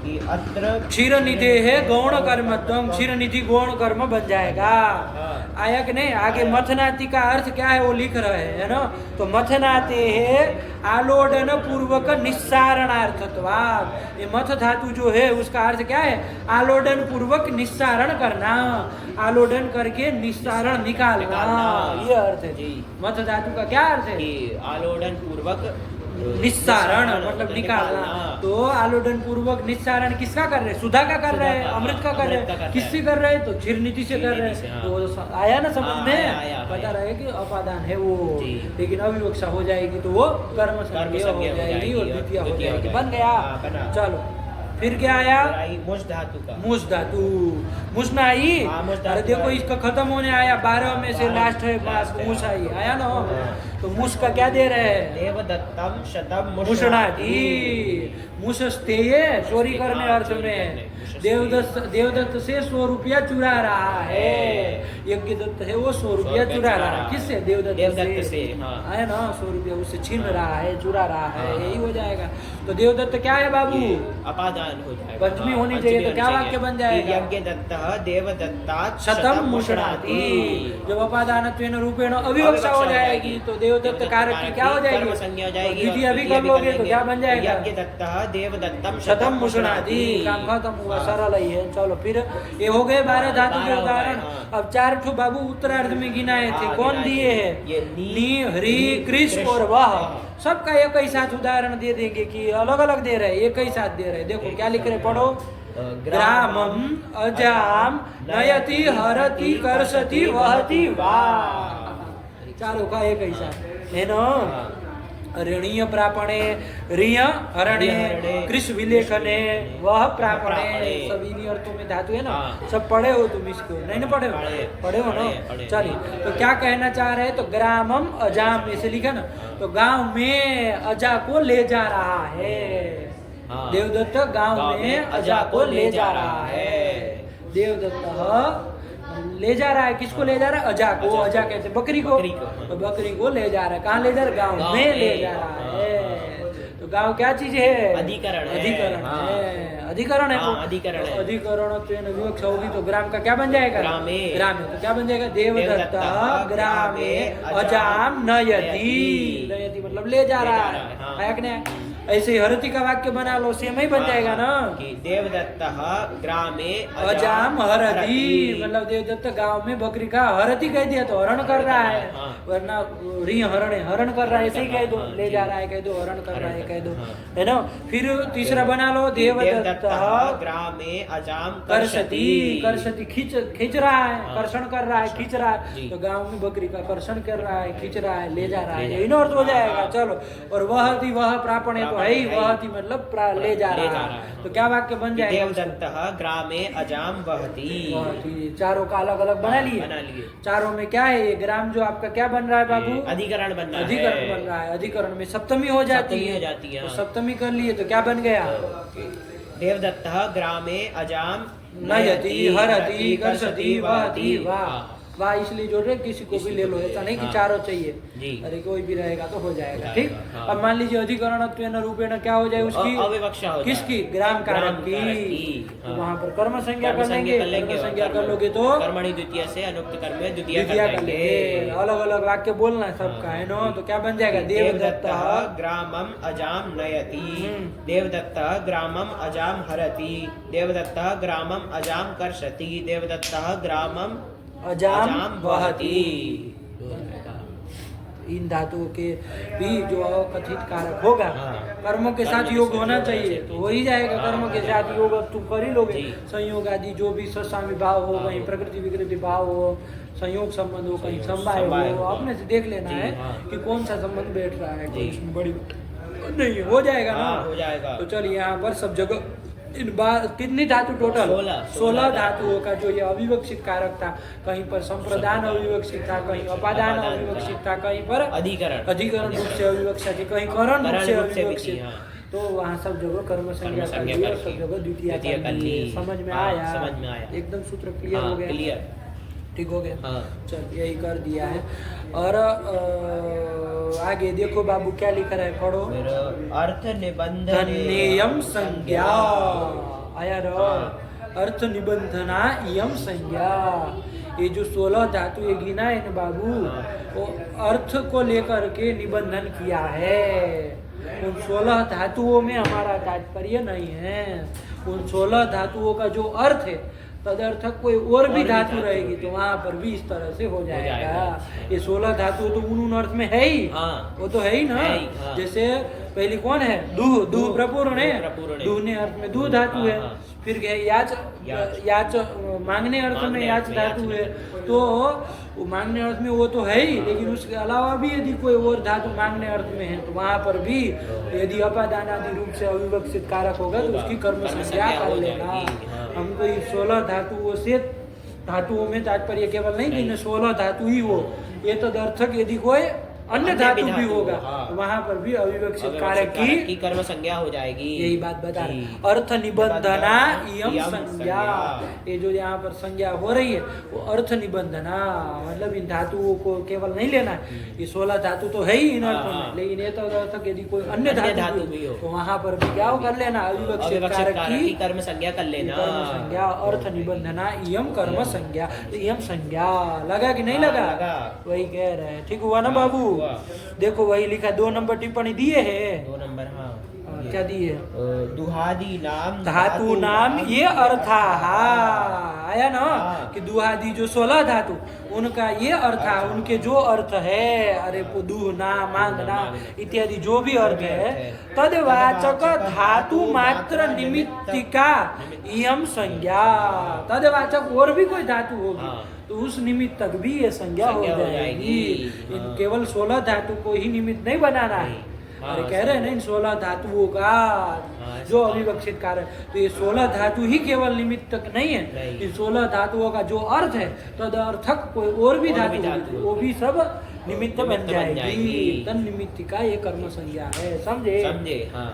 कि अत्र क्षीर निधि है गौण कर्मत्वम, क्षीर निधि गौण कर्म बन जाएगा। आया कि नहीं? आगे मथनाति का अर्थ क्या है वो लिख रहे हैं ना। तो मथनाते है आलोडन पूर्वक निस्सारणार्थत्वात्। ये मथ धातु जो है उसका अर्थ क्या है? आलोडन पूर्वक निस्सारण करना, आलोडन करके निस्सारण निकालना, ये अर्थ है जी। मथ धातु का क्या अर्थ है? आलोडन पूर्वक निस्सारण मतलब निकालना। तो आलोडन पूर्वक निस्सारण किसका कर रहे हैं? सुधा का कर रहे हैं, अमृत का कर रहे हैं। किससे कर रहे हैं? तो क्षीर निधि से कर रहे हैं। तो आया ना समझ में? बता रहे कि अपादान है वो, लेकिन अविवक्षा हो जाएगी तो वो कर्म संज्ञा हो जाएगी और द्वितीय हो जाएगी। बन गया। चलो फिर क्या आया? मुष् धातु का, मुष् धातु, मुष् ना आई। अरे देखो इसका खत्म होने आया, 12 में से लास्ट है मुष् आई, आया ना। तो मुष् का क्या दे रहे हैं? देवदत्तम शतम मुषणाति, मुष स्तेय चोरी करने अर्थ में। देवदत्त से 100 रुपया चुरा रहा है, यज्ञदत्त है वो 100 रुपया चुरा रहा है। किससे? देवदत्त से, है ना। 100 रुपया उससे छीन रहा है, चुरा रहा है, यही हो जाएगा। तो देवदत्त क्या है बाबू? अपादान अन हो जाएगा। पंचमी होनी चाहिए तो क्या वाक्य बन जाएगा? यज्ञ दत्तः देवदत्तात् शतम मुषणाति। जब अपादानत्वेन रूपेण अविवक्षा हो जाएगी तो देवदत्त कारक की क्या हो जाएगी? कर्म संज्ञा हो जाएगी। द्वितीय अभी कर लोगे तो क्या बन जाएगा? यज्ञ दत्तः देवदत्तम शतम मुषणाति। काम खत्म हुआ, सरल ही है। चलो फिर ये हो गए 12 धातु के उदाहरण। अब 4 ठो बाबू उत्तरार्ध में गिनाए थे, कौन दिए है? नी, हरि, कृष और वह। सबका एक ही साथ उदाहरण दे देंगे कि अलग अलग दे रहे, एक ही साथ दे रहे। देखो क्या लिख रहे, पढ़ो। ग्रामम अजाम नयति हरति कर्षति वहति वा। चारों का एक ही साथ है ना। ऋणीय प्रापणे, ऋय हरणे, कृष विलेखने, वह प्रापणे। सब इन्हीं अर्थों में धातु है ना। सब पढ़े हो तुम इसको? नहीं ना पढ़े हो? पढ़े हो ना। चलिए तो क्या कहना चाह रहे हैं? तो ग्रामम अजाम ऐसे लिखा ना, तो गांव में अजा को ले जा रहा है। देवदत्त गांव में अजा को ले जा रहा है। देवदत्त ले जा रहा है, किसको ले जा रहा है? अजा को। अजा कहते हैं बकरी को। तो बकरी को ले जा रहा है, कहाँ ले जा रहा है? गांव में ले जा रहा है। तो गांव क्या चीज है? अधिकरण है। अधिकरण है। अधिकरण है। अधिकरण है। अधिकरण विवक्षा होगी तो ग्राम का क्या बन जाएगा? ग्रामे। ग्रामे तो क्या बन जाएगा? देवदत्त ग्रामे अजाम नयति। नयति मतलब ले जा रहा है कि नहीं? ऐसे ही हरति का वाक्य बना लो, सेम ही बन जाएगा ना। देवदत्तः ग्रामे अजाम हरति मतलब देवदत्त गांव में बकरी का हरति कह दिया तो हरण कर रहा है, वरना री हरण हरण कर रहा है ऐसे ही कह दो। ले जा रहा है कह दो, हरण कर रहा है कह दो, है ना। फिर तीसरा बना लो, देवदत्त ग्रामे अजाम कर्षति। कर्षति खींच रहा है, कर्षण कर रहा है, खींच रहा है। तो गांव में बकरी का कर्षण कर रहा है, खींच रहा है, ले जा रहा है, इन अर्थ हो जाएगा। चलो, और वह प्रापण तो है ही, वह मतलब ले जा रहा है। तो क्या वाक्य बन जाएगा? देवदत्तः ग्रामे अजाम वहति। चारों का अलग अलग बना लिए। चारों में क्या है? ये ग्राम जो आपका क्या बन रहा है बाबू? अधिकरण बन रहा है। अधिकरण बन रहा है। अधिकरण में सप्तमी हो जाती है। तो सप्तमी कर लिए तो क्या बन गया? देवदत्तः ग्रामे अजाम नयति हरति कर्षति वहति वा। वाह इसलिए जोड़ रहे, किसी को भी ले लो, ऐसा नहीं कि चारों चाहिए। अरे कोई भी रहेगा तो हो जाएगा, ठीक। अब मान लीजिए अधिकरणत्वेन रूपेण क्या हो जाए उसकी? अविवक्षा हो। किसकी? ग्राम कारक की। तो वहाँ पर कर्म संज्ञा कर लेंगे। कर्म संज्ञा कर लोगे तो कर्मणि द्वितीय से अनुक्त कर्म में द्वितीय कर लेंगे। अलग अलग वाक्य बोलना है सबका, है ना। तो क्या बन जाएगा? देवदत्तः ग्रामम अजाम नयति, देवदत्तः ग्रामम अजाम हरति, देवदत्तः ग्रामम अजाम कर्षति, देवदत्तः ग्रामम अजाम वहति। इन धातुओं के भी जो कथित कारक होगा, कर्मों के साथ योग होना चाहिए तो हो ही जाएगा। कर्म के साथ योग अब तुम कर ही लोगे। संयोग आदि जो भी सस्वामी भाव हो, कहीं प्रकृति विकृति भाव हो, संयोग संबंध हो, कहीं समवाय हो, अपने से देख लेना है कि कौन सा संबंध बैठ रहा है। कोई इसमें बड़ी नहीं हो जाएगा ना, हो जाएगा। तो चलिए यहाँ पर सब जगह इन बार कितनी धातु टोटल? 16 धातुओं का जो ये अविवक्षित कारक था, कहीं पर संप्रदान अविवक्षित था, कहीं अपादान अविवक्षित था, कहीं पर अधिकरण रूप से अविवक्षित थी, कहीं करण रूप से अविवक्षित। तो वहाँ सब जगह कर्म संज्ञा कर ली और सब जगह द्वितीय कर ली। समझ में आया? एकदम सूत्र क्लियर हो गया, ठीक हो गया। चल यही कर दिया है। और आगे देखो बाबू क्या लिखा है, पढ़ो। अर्थ निबंधन नियम संज्ञा आया रो। अर्थ निबंधना यम संज्ञा। ये जो 16 धातु ये गिना है ना बाबू, वो अर्थ को लेकर के निबंधन किया है। उन 16 धातुओं में हमारा तात्पर्य नहीं है। उन 16 धातुओं का जो अर्थ है तदर्थक कोई और भी धातु रहेगी तो वहाँ पर भी इस तरह से हो जाएगा। ये 16 धातु तो उन अर्थ में है ही, वो तो है ही ना। जैसे पहली कौन है? दूह। दूह प्रपूर्ण है। दूह ने अर्थ में दूह धातु है। फिर याच, याच मांगने अर्थ में याच धातु है। तो वो मांगने अर्थ में वो तो है ही, लेकिन उसके अलावा भी यदि कोई और धातु मांगने अर्थ में है तो वहाँ पर भी यदि अपादान आदि रूप से अविवक्षित कारक होगा तो उसकी कर्म संज्ञा कर लेगा। हमको 16 धातुओं से, धातुओं में तात्पर्य केवल नहीं कि 16 धातु ही हो, ये तदर्थक यदि कोई अन्य धातु भी होगा, तो वहां पर भी अविवक्षित कारक की कर्म संज्ञा हो जाएगी। यही बात बता रहे, अर्थ निबंधना इयम संज्ञा। ये जो यहाँ पर संज्ञा हो रही है वो अर्थ निबंधना, मतलब इन धातुओं को केवल नहीं लेना है, ये 16 धातु तो है ही इन अर्थों में, लेकिन ये तो अर्थ यदि कोई अन्य धातु भी हो तो वहां पर भी क्या कर लेना, अविवक्षित कारक की कर्म संज्ञा कर लेना। कर्म संज्ञा अर्थ निबंधना इयम कर्म संज्ञा, इयम संज्ञा लगा कि नहीं लगा? वही कह रहे हैं, ठीक हुआ ना बाबू? देखो वही लिखा, 2 नंबर टिप्पणी दिए है, 2 नंबर। हाँ क्या दिए? दुहादि नाम धातु नाम ये अर्था, आया ना कि दुहादि जो 16 धातु उनका ये अर्थ, उनके जो अर्थ है, अरे दुह ना मांग ना इत्यादि जो भी अर्थ है, तदवाचक धातु मात्र निमित्तिका इयम संज्ञा। तदवाचक और भी कोई धातु होगी तो उस निमित्त तक भी ये संज्ञा हो जाएगी। केवल 16 धातु को ही निमित्त नहीं बनाना है, अरे कह रहे हैं ना इन 16 धातुओं का जो अविवक्षित कारक, तो ये 16 धातु ही केवल निमित्त तक नहीं है, इन 16 धातुओं का जो अर्थ है तद अर्थक कोई और भी धातु वो भी सब निमित्त बन जाएगी। तन निमित्तिका ये कर्म संज्ञा है, समझे?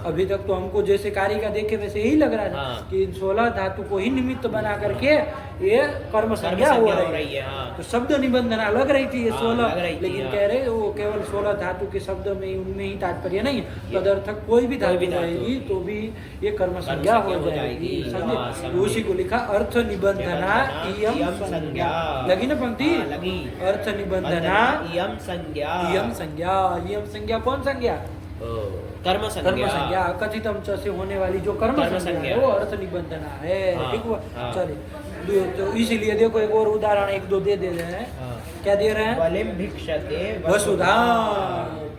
अभी तक तो हमको जैसे कार्य का देखे वैसे यही लग रहा था कि इन 16 धातु को ही निमित्त बना करके ये कर्म संज्ञा हो रही है। तो शब्द निबंधना लग रही थी ये 16, लेकिन कह रहे वो केवल 16 धातु के शब्द में उनमें ही तात्पर्य नहीं है, तदर्थक कोई भी धातु रहेगी तो भी ये कर्म संज्ञा हो जाएगी, समझे? उसी को लिखा अर्थ निबंधना इयम संज्ञा, लगी ना पंक्ति? अर्थ निबंधना इयम संज्ञा। इयम संज्ञा, इयम संज्ञा कौन संज्ञा? कर्म संज्ञा कथितम च से होने वाली जो कर्म संज्ञा है वो अर्थ निबंधना है, ठीक हुआ? चलिए, तो इसीलिए देखो एक और उदाहरण 1-2 दे रहे हैं। क्या दे रहे हैं? बलिम भिक्षते वसुधा,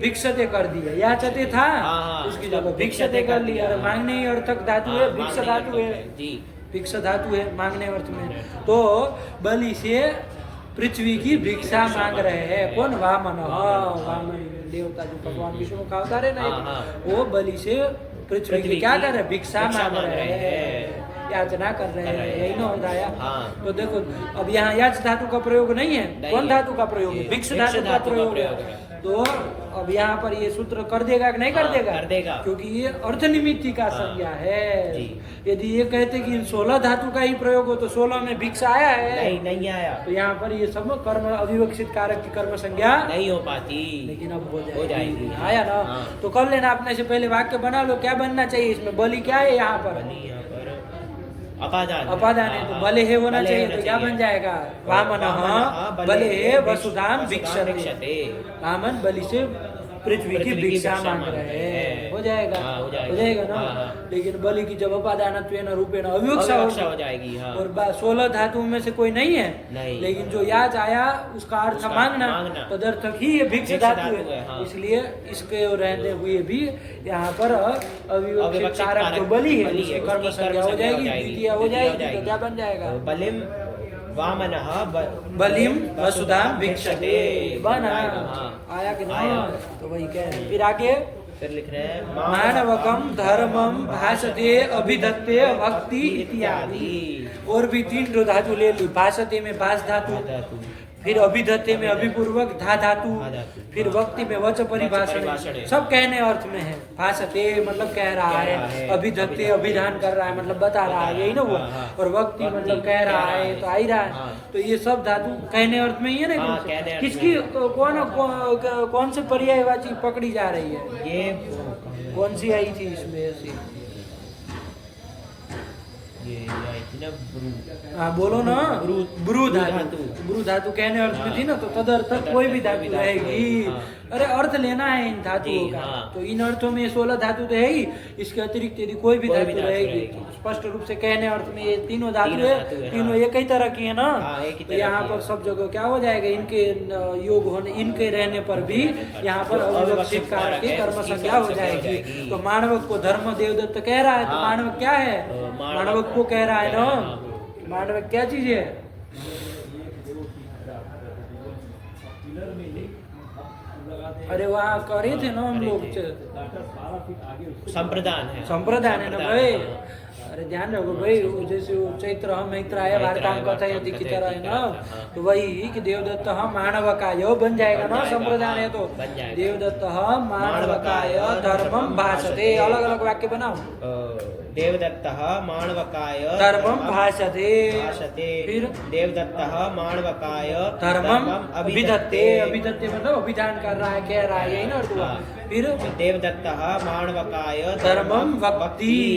भिक्षते कर दिया, याचते था उसकी जगह भिक्षते कर लिया। मांगने अर्थक धातु है, भिक्ष धातु है, भिक्ष धातु है मांगने अर्थ में। तो बलि से पृथ्वी की भिक्षा मांग रहे हैं, कौन? वामन, वामन देवता जो भगवान विष्णु का अवतार है ना, वो बलि से पृथ्वी की क्या कर रहे हैं? भिक्षा मांग रहे हैं, याचना कर रहे हैं, यही ना होता है। तो देखो अब यहाँ याच धातु का प्रयोग नहीं है, कौन धातु का प्रयोग है? भिक्ष धातु का प्रयोग है। तो अब यहाँ पर ये सूत्र कर देगा कि नहीं कर देगा? कर देगा, क्योंकि ये अर्थ निमित्ति का संज्ञा है। यदि ये कहते कि इन 16 धातु का ही प्रयोग हो तो 16 में भिक्षा आया है? नहीं आया। तो यहाँ पर ये सब कर्म अविवक्षित कारक की कर्म संज्ञा नहीं हो पाती, लेकिन अब हो जाएगी। आया ना? तो कर लेना, अपने से पहले वाक्य बना लो, क्या बनना चाहिए इसमें? बलि क्या है यहाँ पर? अपादान है, तो बले है होना चाहिए, तो क्या बन जाएगा? वामन बले है वसुधाम भिक्षते, वामन बलि से पृथ्वी की भिक्षा मांग रहे हैं, हो जाएगा, हो जाएगा ना? लेकिन बलि की जब अपादानत्वेन रूपेण अविवक्षा हो जाएगी, और 16 धातुओं में से कोई नहीं है, लेकिन जो याच आया उसका अर्थ मांगना, तदर्थक ही ये भिक्ष धातु है। इसलिए इसके रहते हुए भी यहाँ पर अविवक्षित कारक जो बलि है उसकी कर्म संज्ञा हो जाएगी, द्वितीय हो जाएगी, तो क्या बन जाएगा? बलिम वामनः बलिम वसुधाम भिक्षते, बना आया कि नहीं? तो वही कह रहे हैं। फिर आगे फिर लिख रहे हैं मानवकम धर्मम भाषते अभिधत्ते भक्ति इत्यादि, और भी 3 धातु ले ली। भाषते में भाष धातु, फिर अभिधत्ते में अभिपूर्वक धा धातु, फिर वक्ति में वच परिभाषण, सब कहने अर्थ में है। भाषते मतलब कह रहा है, अभिधत्ते अभिधान कर रहा है मतलब बता रहा है, यही ना हुआ। और वक्ति मतलब कह रहा है तो आ ही रहा है। तो ये सब धातु कहने अर्थ में ही है ना? किसकी कौन से पर्यायवाची पकड़ी जा रही है? ये कौन सी आई थी इसमें ऐसी? हाँ बोलो ना, ब्रू धातु। ब्रू धातु कहने अर्थ में थी ना, तो तदर्थ कोई भी धातु रहेगी। अरे अर्थ लेना है इन धातुओं का, तो इन अर्थों में 16 धातु तो है ही, इसके अतिरिक्त यदि कोई भी धातु रहेगी तो स्पष्ट रूप से कहने अर्थ में ये 3 धातु है, तीनों एक ही तरह की है ना। तो यहाँ पर सब जगह क्या हो जाएगा? इनके योग होने, इनके रहने पर भी यहाँ पर अविवक्षित कारक की कर्म संज्ञा हो जाएगी। तो मानवक को धर्म देवदत्त कह रहा है, तो मानवक क्या है? मानवक को कह रहा है ना। मानवक क्या चीज है? अरे वहाँ करे थे ना हम लोग, संप्रदान है ना भाई। अरे ध्यान रखो भाई, वो जैसे वो चैत्र मैत्र आया वार्ताम कथा यदि की तरह है ना, तो वही कि देवदत्त मानवकाय बन जाएगा ना संप्रदान है तो बन जाएगा। देवदत्त मानवकाय धर्मम भाषते, अलग अलग वाक्य बनाओ। देवदत्तः माणवकाय धर्मम भाषते, फिर देवदत्तः माणवकाय धर्मम अभिधत्ते, अभिधत्ते मतलब अभिधान कर रहा है, कह रहा है, यही ना अर्थ हुआ। फिर देवदत्तः माणवकाय धर्मम भक्ति,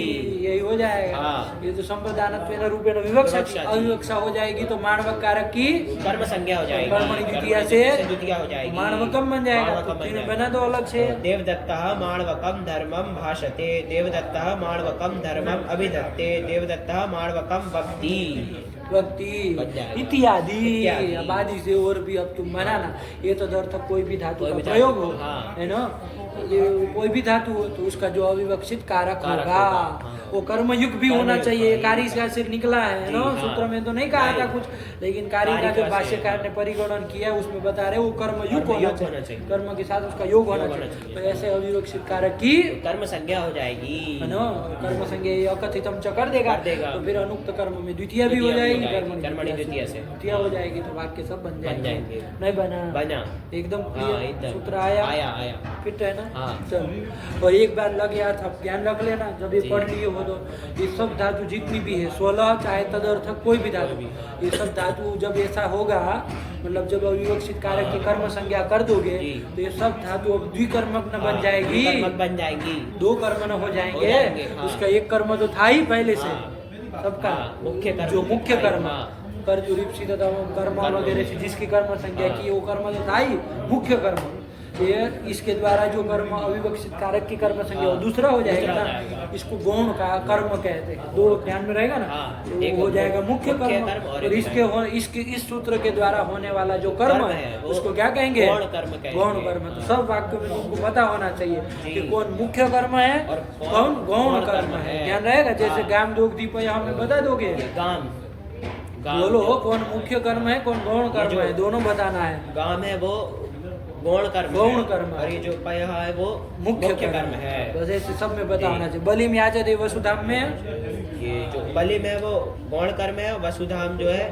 यही हो जाएगा। हाँ। ये तो संप्रदानत्वेन रूपेण विवक्षा अविवक्षा हो जाएगी तो माणवक कारक की कर्म संज्ञा हो जाएगी, कर्मणि द्वितीया से द्वितीया हो जाएगी, माणवकम बन जाएगा। माणवकम तो बन तीनों जाएगा। बना दो अलग से। देवदत्तः माणवकम धर्मम भाषते, देवदत्तः माणवकम धर्मम अभिधत्ते, देवदत्तः माणवकम भक्ति भक्ति बन जाएगा। इत्यादि। इत्यादि। अब आदि से और भी अब तुम बनाना, ये तो अर्थ कोई भी धातु कोई का भी धातु, प्रयोग हो, हाँ। है ना, ये कोई भी धातु हो तो उसका जो अविवक्षित कारक कारक होगा होगा, हाँ। वो कर्मयुग भी होना कर्मयुग, चाहिए। हाँ। कारी का से निकला है जी, ना, हाँ। सूत्र में तो नहीं कहा था कुछ, लेकिन कारी का जो से, भाष्यकार ने परिगणन किया उसमें बता रहे वो कर्मयुग कर्मयुग होना होना चाहिए, चाहिए। कर्म के साथ उसका योग होना योग होना चाहिए। चाहिए। तो ऐसे अविवक्षित कारक की कर्म संज्ञा हो जाएगी, है ना, कर्म संज्ञा अकथितम च कर देगा, कर देगा। तो फिर अनुक्त कर्म में द्वितीय भी हो जाएगी, कर्मणि द्वितीय से द्वितीय हो जाएगी, तो वाक्य सब बन जाएंगे। नहीं बना बना एकदम हाँ, क्लियर, एकदम। सूत्र आया आया फिट है ना। हाँ। चलो, और एक बार लग गया था, ज्ञान रख लेना, जब ये जी। पढ़ लिए हो तो ये सब धातु जितनी भी है 16 चाहे तदर्थक कोई भी धातु, ये सब धातु जब ऐसा होगा, मतलब जब अविवक्षित कारक की कर्म संज्ञा कर दोगे जी। तो ये सब धातु अब द्विकर्मक न बन जाएगी, कर्मक बन जाएगी, दो कर्म न हो हो जाएंगे। जाएंगे, हाँ। उसका एक कर्म तो था ही पहले से हाँ। सबका, हाँ, मुख्य कर्म जो जो मुख्य था, कर्म हाँ। कर जो कर्म वगैरह से जिसकी कर्म संज्ञा हाँ। की वो कर्म तो था ही मुख्य कर्म। ये इसके द्वारा जो कर्म अविवक्षित कारक की कर्म संज्ञा वो दूसरा हो जाएगा दूसरा हो ना, जाएगा। इसको गौण का कर्म कहते हैं, दो ध्यान में रहेगा ना। हाँ, तो एक वो हो जाएगा मुख्य कर्म, और और एक इसके हो इसके इस सूत्र के द्वारा होने वाला जो कर्म कर्म है है, वो उसको क्या कहेंगे, गौण कर्म कहेंगे। गौण कर्म। तो सब वाक्य में तुमको पता होना चाहिए जी। कि कौन मुख्य कर्म है और कौन गौण गौण कर्म कर्म है, है। ध्यान रहेगा। जैसे हाँ। गाम दोग दीप हमें बता दोगे, गाम बोलो कौन मुख्य कर्म है कौन गौण कर्म जो- है, दोनों बताना है। गाम है वो गौण कर्म गौण है, कर्म है। और ये जो पय है वो मुख्य कर्म है। बस ऐसे सब में बता जी। होना चाहिए। बलि में आ जाते वसुधाम में ये जो बलि में वो गौण कर्म है, वसुधाम जो है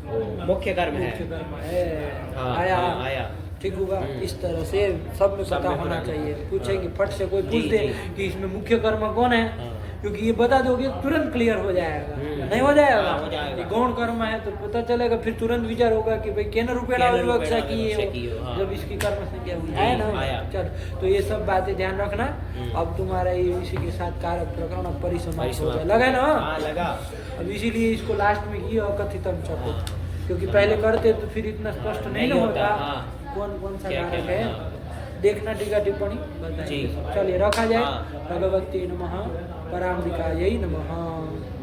वो मुख्य कर्म है। मुख्य कर्म है। हाँ, आया हाँ, आया। ठीक होगा। हम्म। इस तरह से सब में सब पता में होना पता चाहिए। है। पूछेंगे हाँ। फट से कोई पूछ जी, दे जी। कि इसमें मुख्य कर्म कौन है, हाँ। क्योंकि ये बता दोगे तुरंत क्लियर हो जाएगा। हम्म। नहीं हो जाएगा, हाँ, हो जाएगा। ये गौण कर्म है तो पता चलेगा, फिर तुरंत विचार होगा कि भाई केन रूपेण केन विवक्षा रूपेण की विवक्षा है की हो, हाँ। जब इसकी कर्म संज्ञा हुई जी, है ना। आया। चल, तो ये सब बातें ध्यान रखना। हम्म। अब तुम्हारा ये इसी के साथ कारक प्रकरण अब परिसमाप्त हो परिसमाप्त। जाए, लगा ना। हाँ, लगा। अब इसीलिए इसको लास्ट में किया अकथितम चको, क्योंकि पहले करते तो फिर इतना स्पष्ट नहीं नहीं ना होता, होता हाँ। कौन कौन सा क्या कारक क्या, है। हाँ। देखना टीका टिप्पणी जी। बताइए। चलिए रखा जाए। हाँ। भगवती नमः, पराम्बिकायै नमः।